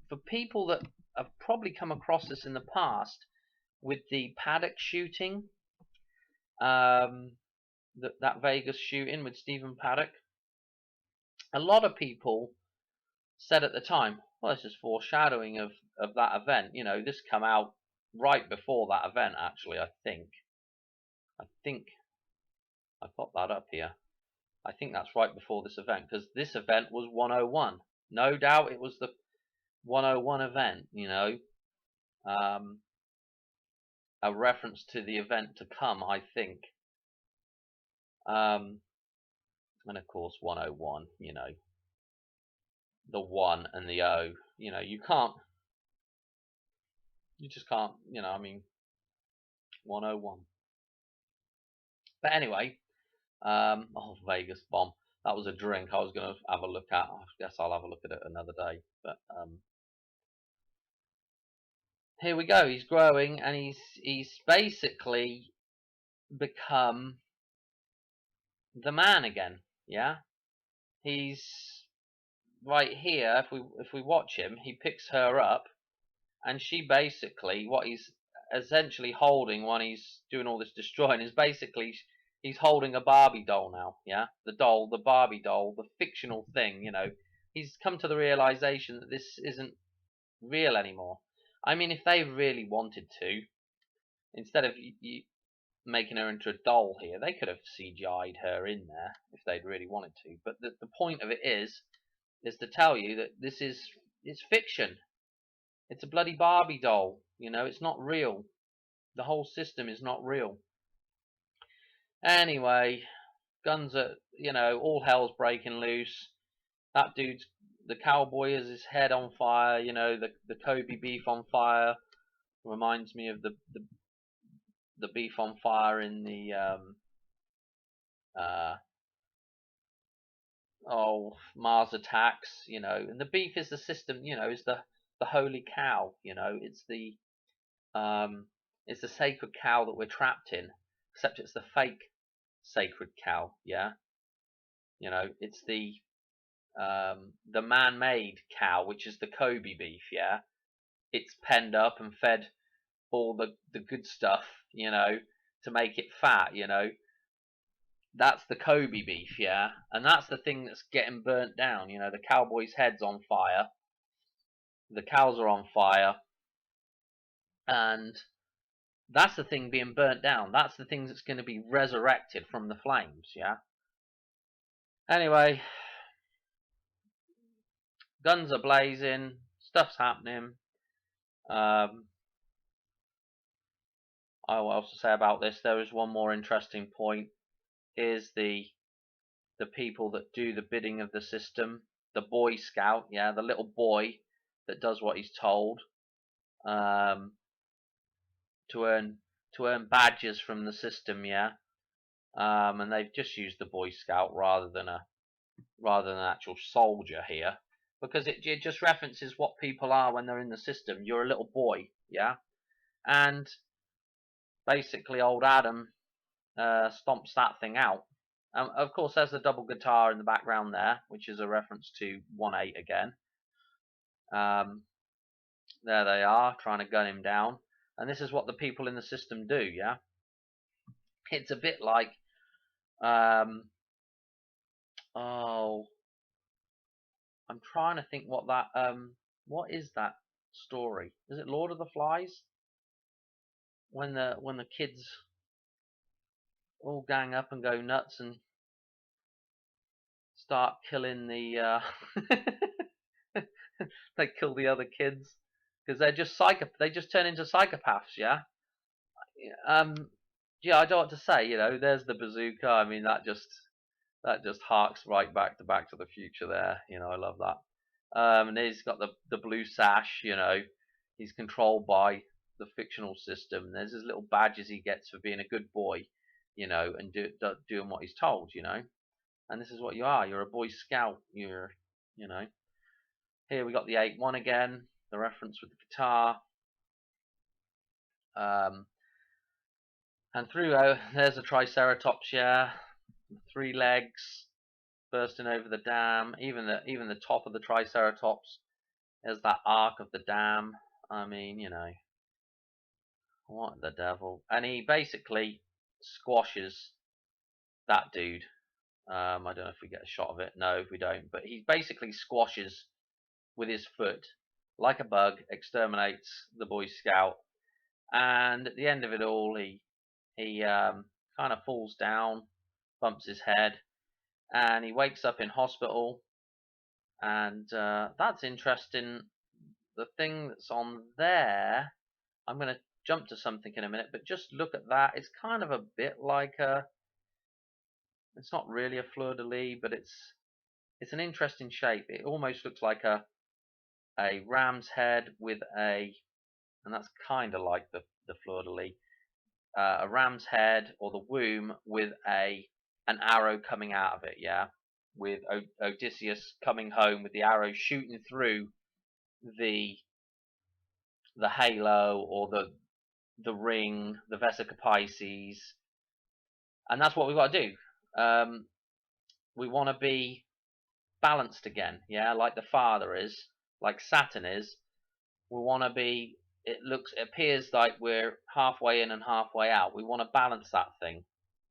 for people that have probably come across this in the past with the paddock shooting, that Vegas shooting with Stephen Paddock, a lot of people said at the time, well, this is foreshadowing of that event. You know, this come out right before that event, actually, I think I've got that up here. I think that's right before this event, because this event was 101. No doubt it was the 101 event, you know. A reference to the event to come, I think. And of course 101, you know. The 1 and the O, you know, you just can't, you know, I mean, 101. But anyway, oh, Vegas bomb. That was a drink I was going to have a look at. I guess I'll have a look at it another day. But here we go. He's growing, and he's basically become the man again. Yeah, he's right here. If we watch him, he picks her up, and she basically, what he's essentially holding when he's doing all this destroying is basically he's holding a Barbie doll now. Yeah, the doll, the Barbie doll, the fictional thing. You know, he's come to the realization that this isn't real anymore. I mean, if they really wanted to, instead of making her into a doll here, they could have CGI'd her in there if they'd really wanted to. But the point of it is to tell you that this is, it's fiction. It's a bloody Barbie doll. You know, it's not real. The whole system is not real. Anyway, guns are, you know, all hell's breaking loose. That dude's, the cowboy has his head on fire. You know, the Kobe beef on fire reminds me of the beef on fire in the uh, Mars Attacks. You know, and the beef is the system. You know, is the holy cow. You know, it's the sacred cow that we're trapped in, except it's the fake sacred cow. Yeah, you know, it's the man-made cow, which is the Kobe beef. Yeah, it's penned up and fed all the good stuff, you know, to make it fat. You know, that's the Kobe beef. Yeah, and that's the thing that's getting burnt down. You know, the cowboy's head's on fire, the cows are on fire, and that's the thing being burnt down. That's the thing that's going to be resurrected from the flames. Yeah. Anyway, guns are blazing, stuff's happening. What else to say about this? There is one more interesting point. Here's the people that do the bidding of the system. The Boy Scout, yeah, the little boy that does what he's told, to earn badges from the system, yeah. And they've just used the Boy Scout rather than an actual soldier here, because it just references what people are when they're in the system. You're a little boy, yeah, and basically old Adam stomps that thing out. Of course, there's the double guitar in the background there, which is a reference to 1-8 again. There they are, trying to gun him down. And this is what the people in the system do, yeah? It's a bit like, oh, I'm trying to think what that, what is that story? Is it Lord of the Flies? When the kids all gang up and go nuts and start killing the, they kill the other kids because they're just they just turn into psychopaths, yeah. Yeah, I don't know what to say. You know, there's the bazooka. I mean, that just harks right back to the Future there. You know, I love that. And he's got the blue sash. You know, he's controlled by the fictional system. There's his little badges he gets for being a good boy. You know, and doing what he's told. You know, and this is what you are. You're a Boy Scout. You know. Here we got the 8-1 again. The reference with the guitar. And through there's a Triceratops, yeah, 3 legs bursting over the dam. Even the top of the Triceratops. There's that arc of the dam. I mean, you know, what the devil? And he basically squashes that dude. I don't know if we get a shot of it. No, we don't. But he basically squashes with his foot, like a bug, exterminates the Boy Scout. And at the end of it all, he kind of falls down, bumps his head, and he wakes up in hospital. And that's interesting. The thing that's on there, I'm going to jump to something in a minute, but just look at that. It's kind of a bit like it's not really a fleur-de-lis, but it's an interesting shape. It almost looks like a ram's head with and that's kind of like the fleur-de-lis. A ram's head or the womb with an arrow coming out of it, yeah, with Odysseus coming home with the arrow shooting through the halo or the ring, the Vesica Pisces, and that's what we've got to do. We want to be balanced again, yeah, like the Father is, like Saturn is, We want to be, it appears like we're halfway in and halfway out. We want to balance that thing.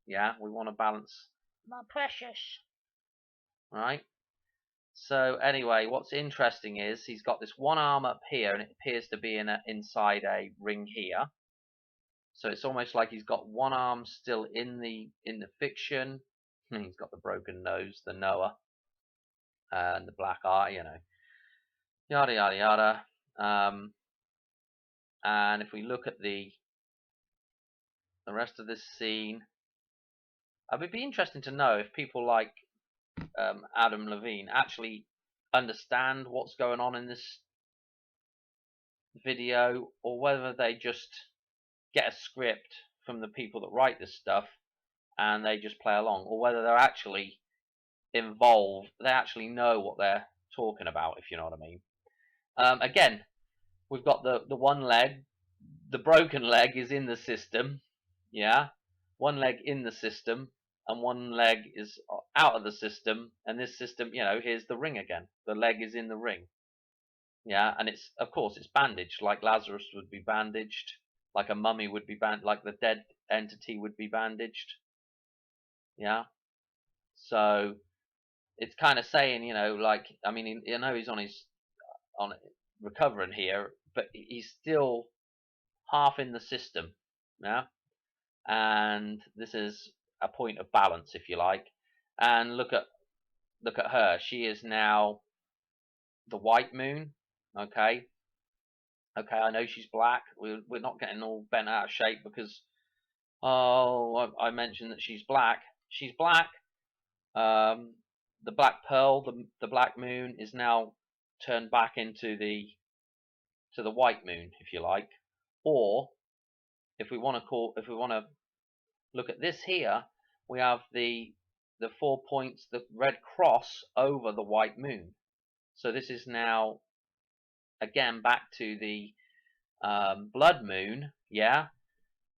Yeah, we want to balance. My precious. Right? So anyway, what's interesting is he's got this one arm up here, and it appears to be inside a ring here. So it's almost like he's got one arm still in the fiction. He's got the broken nose, the Noah, and the black eye, you know, yada yada yada. And if we look at the rest of this scene, it would be interesting to know if people like Adam Levine actually understand what's going on in this video, or whether they just get a script from the people that write this stuff and they just play along, or whether they're actually involved, they actually know what they're talking about, if you know what I mean. Again, we've got the one leg, the broken leg is in the system, yeah, one leg in the system and one leg is out of the system, and this system, you know, here's the ring again, the leg is in the ring, yeah, and it's, of course, it's bandaged like Lazarus would be bandaged, like a mummy would be bandaged, like the dead entity would be bandaged, yeah. So it's kind of saying, you know, like, I mean, I know he's on recovering here, but he's still half in the system, yeah. And this is a point of balance, if you like. And look at her. She is now the white moon. Okay. Okay, I know she's black. We're not getting all bent out of shape because, oh, I mentioned that she's black. She's black. The black pearl, the black moon, is now turned back into the white moon, if you like. Or if we want to look at this here, we have the 4 points, the red cross over the white moon. So this is now again back to the blood moon, yeah,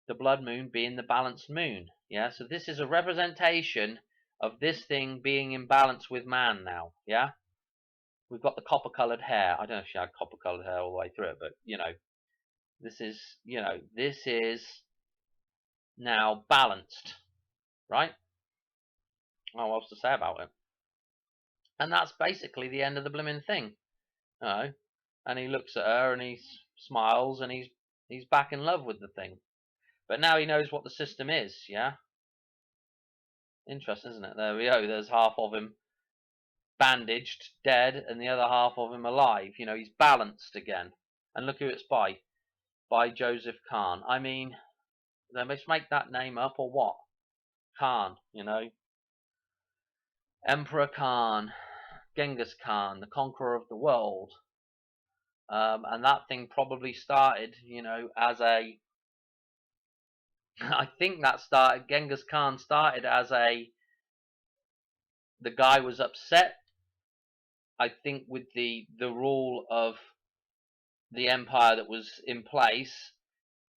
the blood moon being the balanced moon, yeah. So this is a representation of this thing being in balance with man now, yeah. We've got the copper colored hair. I don't know if she had copper colored hair all the way through it, but you know, this is, you know, this is now balanced, right? Oh, what else to say about it? And that's basically the end of the blooming thing, you know. And he looks at her and he smiles and he's back in love with the thing. But now he knows what the system is, yeah? Interesting, isn't it? There we go. There's half of him bandaged, dead, and the other half of him alive. You know, he's balanced again. And look who it's by. By Joseph Khan. I mean, they must make that name up or what? Khan, you know. Emperor Khan. Genghis Khan, the conqueror of the world. And that thing probably started, you know, as a... I think that started... Genghis Khan started as a... The guy was upset, I think, with the rule of the empire that was in place,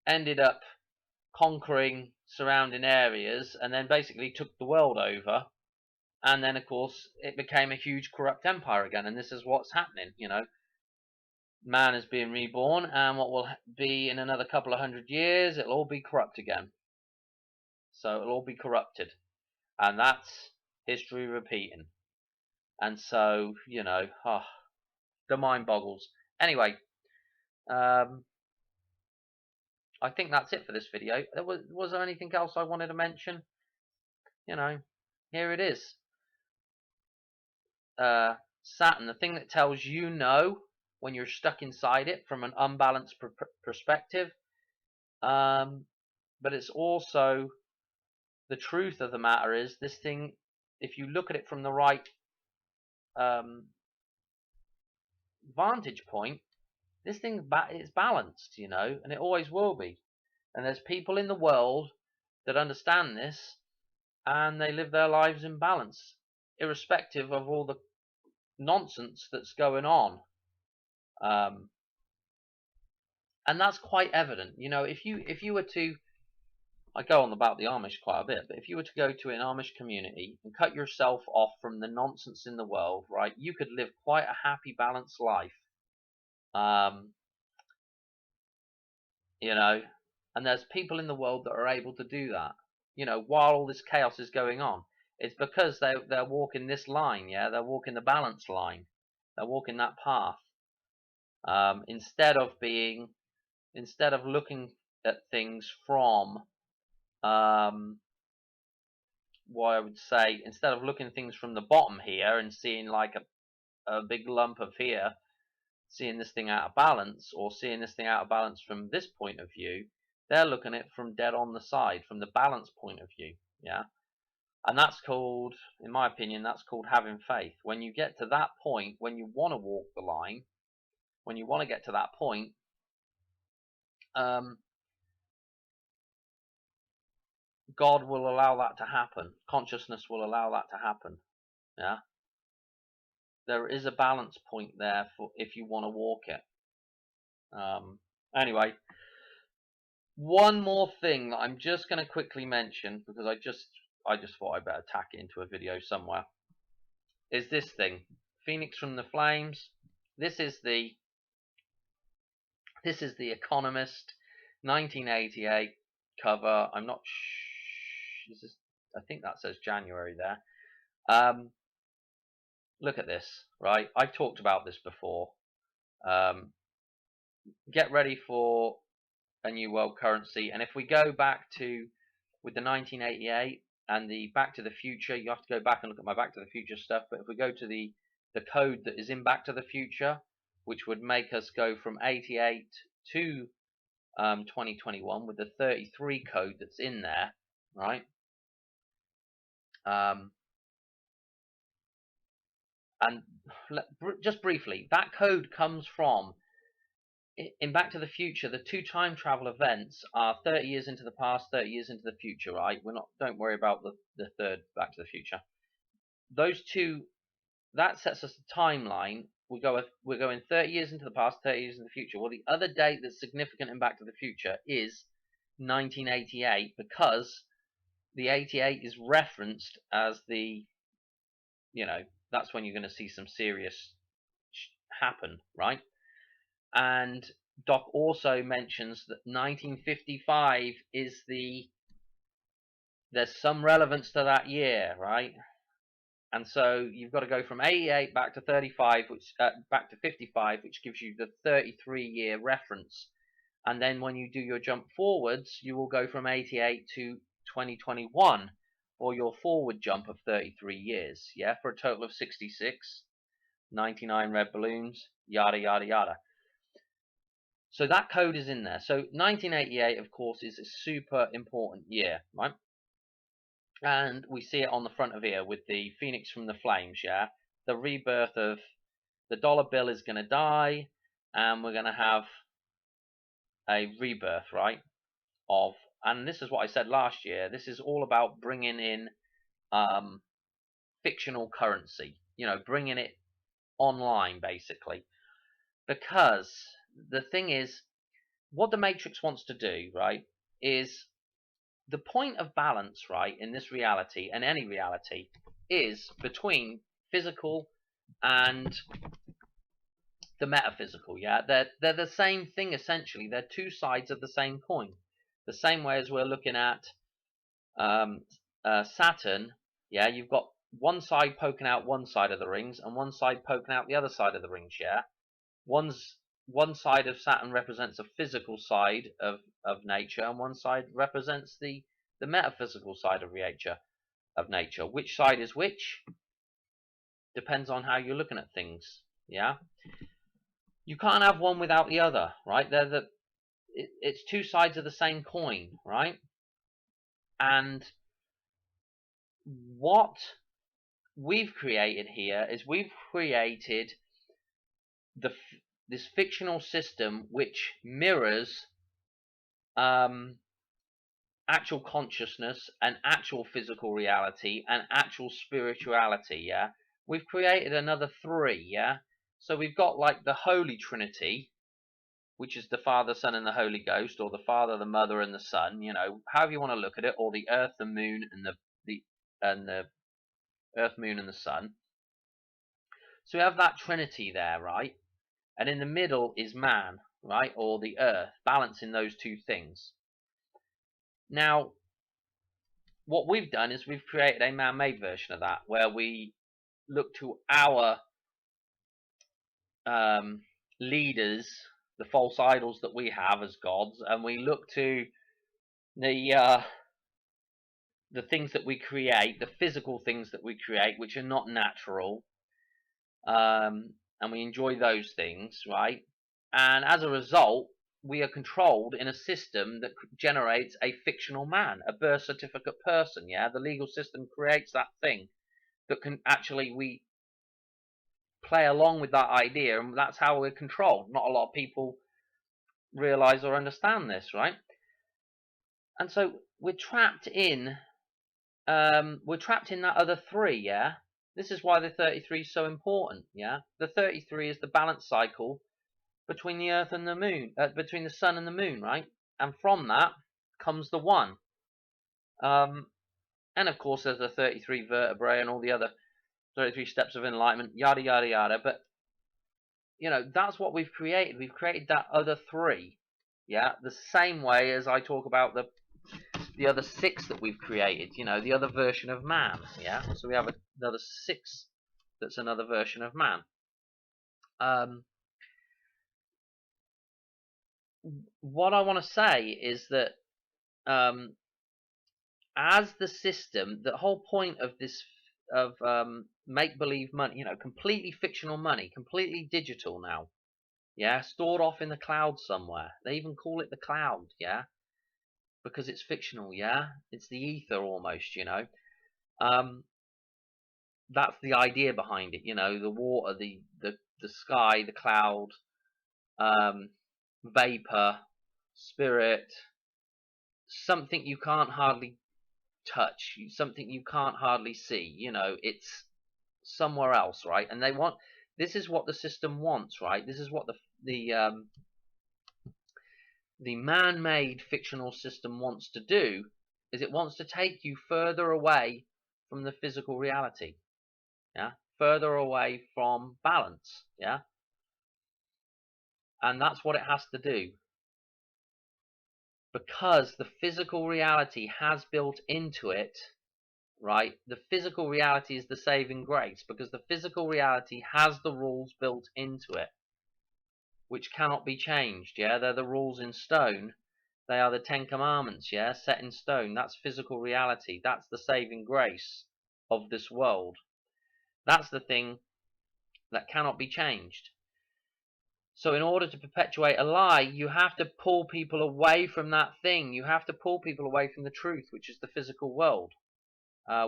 ended up conquering surrounding areas, and then basically took the world over. And then, of course, it became a huge corrupt empire again. And this is what's happening, you know. Man is being reborn, and what will be in another couple of 100 years, it'll all be corrupt again. So it'll all be corrupted. And that's history repeating. And so, you know, the mind boggles. Anyway, I think that's it for this video. Was there anything else I wanted to mention? You know, here it is. Saturn, the thing that tells you no when you're stuck inside it from an unbalanced perspective. But it's also, the truth of the matter is, this thing, if you look at it from the right vantage point, this thing is balanced, you know, and it always will be. And there's people in the world that understand this, and they live their lives in balance, irrespective of all the nonsense that's going on. And that's quite evident, you know. If you were to, I go on about the Amish quite a bit, but if you were to go to an Amish community and cut yourself off from the nonsense in the world, right, you could live quite a happy, balanced life. you know, and there's people in the world that are able to do that, you know, while all this chaos is going on. It's because they're walking this line, yeah, they're walking the balance line, they're walking that path, instead of looking at things from, what I would say, instead of looking at things from the bottom here and seeing like a big lump of here, seeing this thing out of balance, or seeing this thing out of balance from this point of view, they're looking at it from dead on the side, from the balance point of view, yeah. And that's called, in my opinion, that's called having faith. When you get to that point, when you want to walk the line, when you want to get to that point, God will allow that to happen. Consciousness will allow that to happen. Yeah, there is a balance point there for if you want to walk it. Anyway, one more thing that I'm just going to quickly mention, because I just thought I'd better tack it into a video somewhere, is this thing, Phoenix from the Flames. This is the Economist 1988 cover. I'm not I think that says January there. Look at this, right? I've talked about this before. Get ready for a new world currency. And if we go back to, with the 1988 and the Back to the Future, you have to go back and look at my Back to the Future stuff. But if we go to the code that is in Back to the Future, which would make us go from 88 to 2021 with the 33 code that's in there, right? And just briefly, that code comes from, in Back to the Future, the two time travel events are 30 years into the past, 30 years into the future, right? Don't worry about the third Back to the Future. Those two, that sets us a timeline. We're going 30 years into the past, 30 years in the future. Well, the other date that's significant in Back to the Future is 1988, because the 88 is referenced as the, you know, that's when you're going to see some serious happen, right? And Doc also mentions that 1955 is there's some relevance to that year, right? And so you've got to go from 88 back to 35, back to 55, which gives you the 33-year reference. And then when you do your jump forwards, you will go from 88 to 2021, or your forward jump of 33 years, yeah, for a total of 66, 99 red balloons, yada, yada, yada. So that code is in there. So 1988, of course, is a super important year, right? And we see it on the front of here with the Phoenix from the Flames, yeah? The rebirth of the dollar bill is going to die, and we're going to have a rebirth, right? And this is what I said last year, this is all about bringing in fictional currency, you know, bringing it online, basically. Because the thing is, what the Matrix wants to do, right, is the point of balance, right, in this reality and any reality is between physical and the metaphysical, yeah? They're the same thing, essentially. They're two sides of the same coin. The same way as we're looking at Saturn, yeah, you've got one side poking out one side of the rings and one side poking out the other side of the rings, yeah? One side of Saturn represents a physical side of nature, and one side represents the metaphysical side of nature. Which side is which depends on how you're looking at things, yeah? You can't have one without the other, right? It's two sides of the same coin, right? And what we've created here is we've created this fictional system which mirrors actual consciousness and actual physical reality and actual spirituality, yeah? We've created another three, yeah? So we've got like the Holy Trinity, which is the Father, Son, and the Holy Ghost, or the Father, the Mother, and the Son, you know, however you want to look at it, or the Earth, the Moon, and the Earth, Moon, and the Sun. So we have that Trinity there, right? And in the middle is man, right, or the earth, balancing those two things. Now, what we've done is we've created a man-made version of that, where we look to our leaders, the false idols that we have as gods, and we look to the things that we create, the physical things that we create, which are not natural, and we enjoy those things, right? And as a result, we are controlled in a system that generates a fictional man, a birth certificate person. Yeah, the legal system creates that thing that can actually we play along with that idea, and that's how we're controlled. Not a lot of people realize or understand this, right? And so we're trapped in that other three. Yeah, this is why the 33 is so important. Yeah, the 33 is the balance cycle between the earth and the moon, between the sun and the moon, right? And from that comes the one. And of course there's the 33 vertebrae and all the other 33 steps of enlightenment, yada yada yada. But you know, that's what we've created. We've created that other three. Yeah, the same way as I talk about the other six that we've created, you know, the other version of man. Yeah, so we have another six that's another version of man. What I want to say is that as the system, the whole point of this of make-believe money, you know, completely fictional money, completely digital now, yeah, stored off in the cloud somewhere. They even call it the cloud, yeah, because it's fictional, yeah, it's the ether almost, you know. That's the idea behind it, you know, the water, the sky, the cloud, vapor, spirit, something you can't hardly touch, something you can't hardly see, you know, it's somewhere else, right? And they want, this is what the system wants, right? This is what the man-made fictional system wants to do, is it wants to take you further away from the physical reality, yeah, further away from balance, yeah, and that's what it has to do, because the physical reality has built into it, right? The physical reality is the saving grace, because the physical reality has the rules built into it, which cannot be changed, yeah? They're the rules in stone. They are the 10 Commandments, yeah? Set in stone. That's physical reality. That's the saving grace of this world. That's the thing that cannot be changed. So in order to perpetuate a lie, you have to pull people away from that thing. You have to pull people away from the truth, which is the physical world.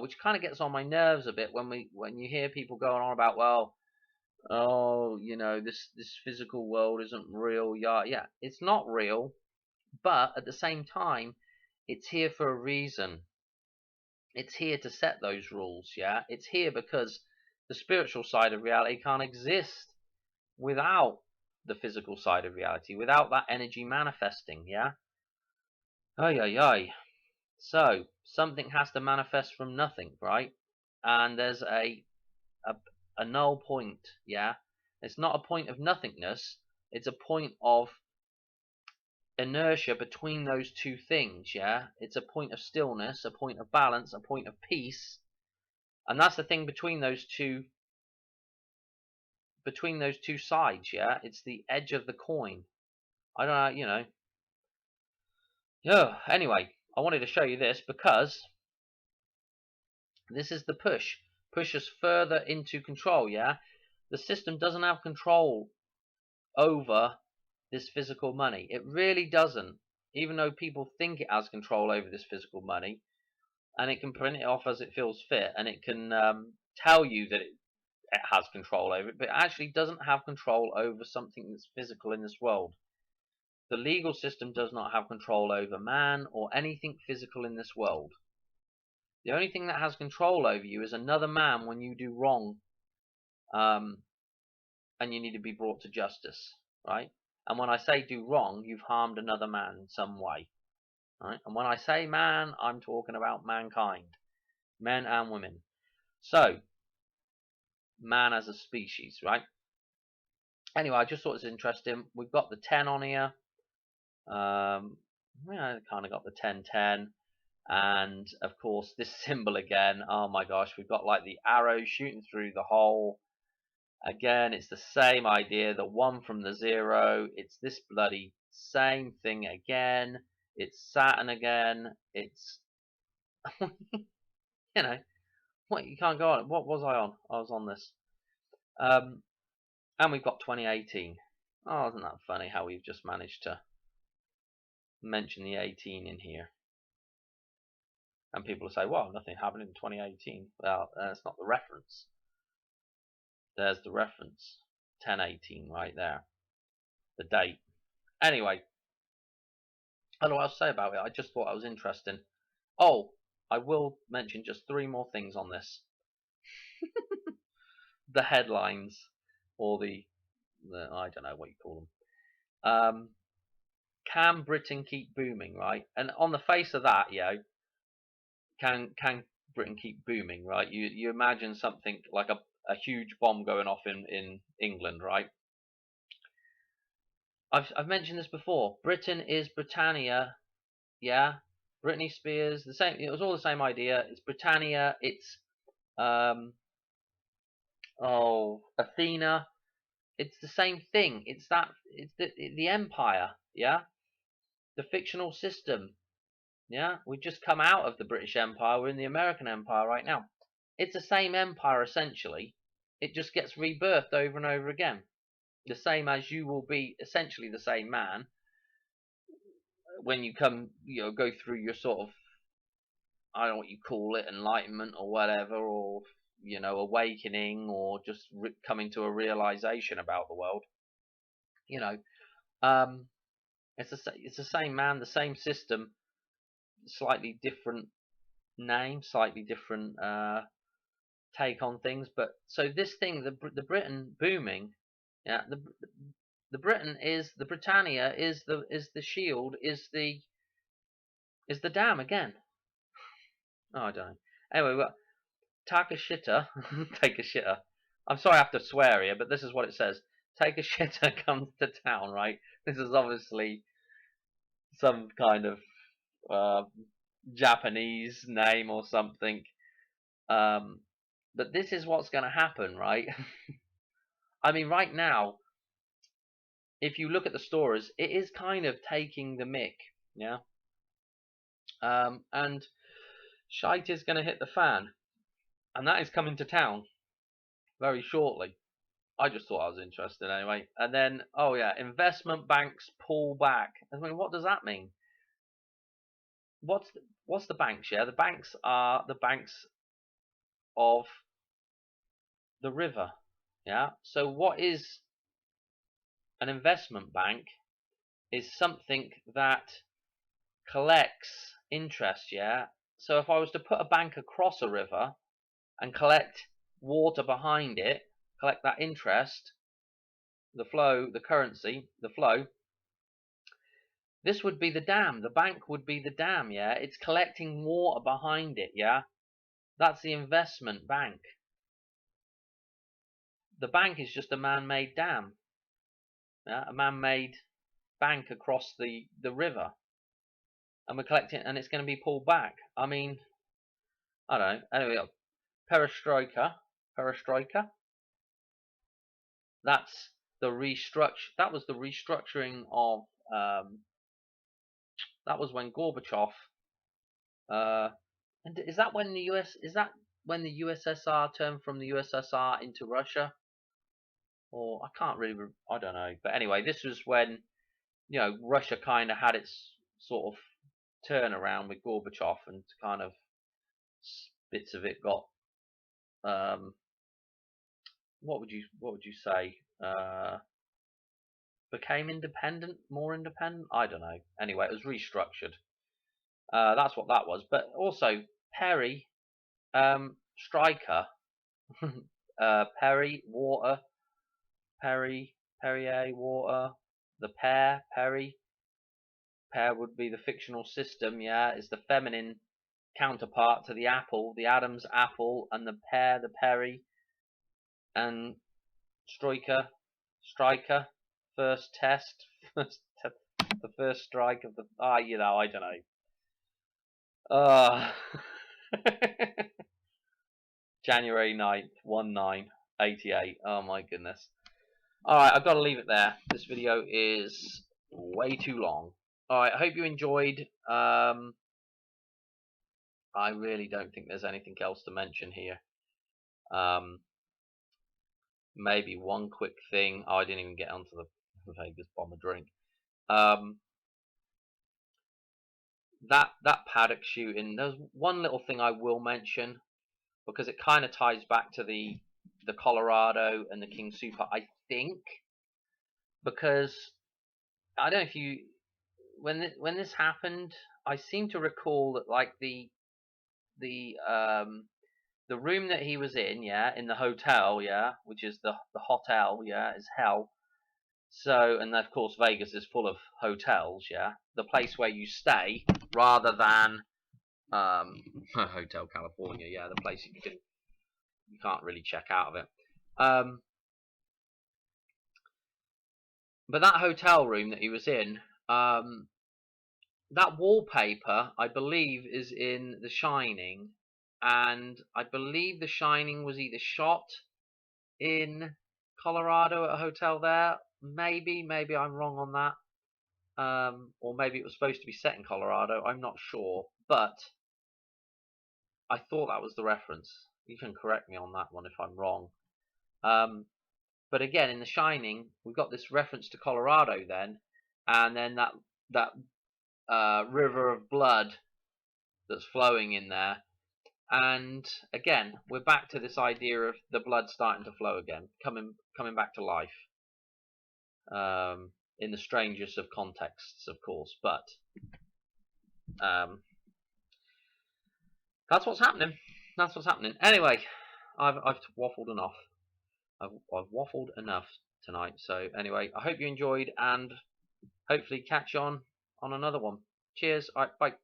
Which kind of gets on my nerves a bit when you hear people going on about, well, oh, you know, this physical world isn't real. Yeah, it's not real, but at the same time, it's here for a reason. It's here to set those rules. Yeah, it's here because the spiritual side of reality can't exist without the physical side of reality, without that energy manifesting. Yeah. Ay ay ay. So something has to manifest from nothing, right? And there's a null point, yeah. It's not a point of nothingness, it's a point of inertia between those two things, yeah. It's a point of stillness, a point of balance, a point of peace, and that's the thing between those two sides, yeah. It's the edge of the coin. I don't know, you know. Yeah, anyway, I wanted to show you this because this is the push us further into control, yeah. The system doesn't have control over this physical money. It really doesn't, even though people think it has control over this physical money, and it can print it off as it feels fit, and it can tell you that it has control over it, but it actually doesn't have control over something that's physical in this world. The legal system does not have control over man or anything physical in this world. The only thing that has control over you is another man when you do wrong, and you need to be brought to justice, right? And when I say do wrong, you've harmed another man in some way, right? And when I say man, I'm talking about mankind, men and women. So, man as a species, right? Anyway, I just thought it was interesting. We've got the 10 on here. Yeah, kind of got the 10-10. And of course, this symbol again. Oh my gosh, we've got like the arrow shooting through the hole. Again, it's the same idea. The 1 from the 0. It's this bloody same thing again. It's Saturn again. It's you know what, you can't go on. What was I on? I was on this. And we've got 2018. Oh, isn't that funny how we've just managed to mention the 18 in here? And people will say, well, nothing happened in 2018. Well, that's not the reference. There's the reference. 1018 right there. The date. Anyway, I don't know what else to say about it. I just thought it was interesting. Oh, I will mention just 3 more things on this. The headlines, or the I don't know what you call them. Can Britain keep booming, right? And on the face of that, can Britain keep booming, right? You imagine something like a huge bomb going off in England, right? I've mentioned this before. Britain is Britannia, yeah. Britney Spears, the same. It was all the same idea. It's Britannia. It's Athena. It's the same thing. It's the empire, yeah. The fictional system, yeah. We've just come out of the British Empire. We're in the American Empire right now. It's the same empire essentially. It just gets rebirthed over and over again. The same as you will be essentially the same man when you come, go through your sort of, I don't know what you call it, enlightenment or whatever, or awakening, or just coming to a realization about the world. It's the same man, the same system, slightly different name, slightly different take on things. But so this thing, the Britain booming, yeah, the Britain is the Britannia is the shield, is the dam again. Oh, I don't know. Anyway, well, take a shitter, take a shitter. I'm sorry I have to swear here, but this is what it says. Take a shitter comes to town, right? This is obviously some kind of Japanese name or something. But this is what's going to happen, right? I mean, right now, if you look at the stories, it is kind of taking the mick, yeah. And shite is going to hit the fan, and that is coming to town very shortly. I just thought I was interested anyway. And then, oh yeah, investment banks pull back. I mean, what does that mean? What's the banks? Yeah, the banks are the banks of the river. Yeah. So what is an investment bank? Is something that collects interest. Yeah. So if I was to put a bank across a river and collect water behind it, collect that interest, the flow, the currency, the flow, this would be the dam. The bank would be the dam, yeah? It's collecting water behind it, yeah? That's the investment bank. The bank is just a man-made dam, yeah? A man-made bank across the river. And we're collecting, and it's going to be pulled back. I mean, I don't know. Anyway, perestroika. That's the restructure. That was the restructuring of. That was when Gorbachev. And is that when the US? Is that when the USSR turned from the USSR into Russia? Or I can't really. I don't know. But anyway, this was when Russia kind of had its sort of turnaround with Gorbachev, and kind of bits of it got. What would you say? Became independent, more independent. I don't know. Anyway, it was restructured. That's what that was. But also Perry, striker, Perry, water, Perrier, water, the pear, Perry. Pear would be the fictional system, yeah. It's the feminine counterpart to the apple, the Adam's apple, and the pear, the Perry, and striker, striker, first test, the first strike of the you know, I don't know. January 9th, 1988. Oh my goodness. Alright, I've got to leave it there. This video is way too long. Alright, I hope you enjoyed. I really don't think there's anything else to mention here. Maybe one quick thing. Oh, I didn't even get onto the Vegas bomber drink. That paddock shooting, there's one little thing I will mention, because it kind of ties back to the Colorado and the King Super, I think, because I don't know if you, when this happened, I seem to recall that like the room that he was in, yeah, in the hotel, yeah, which is the hotel, yeah, is hell. So, and of course Vegas is full of hotels, yeah, the place where you stay rather than Hotel California, yeah, the place you can't really check out of it. But that hotel room that he was in, that wallpaper, I believe, is in The Shining, and I believe The Shining was either shot in Colorado at a hotel there. Maybe I'm wrong on that. Or maybe it was supposed to be set in Colorado. I'm not sure, but I thought that was the reference. You can correct me on that one if I'm wrong. But again, in The Shining, we've got this reference to Colorado then, and then that river of blood that's flowing in there. And again, we're back to this idea of the blood starting to flow again, coming back to life. In the strangest of contexts, of course, but that's what's happening. That's what's happening. Anyway, I've waffled enough. I've waffled enough tonight. So anyway, I hope you enjoyed, and hopefully catch you on another one. Cheers. All right, bye.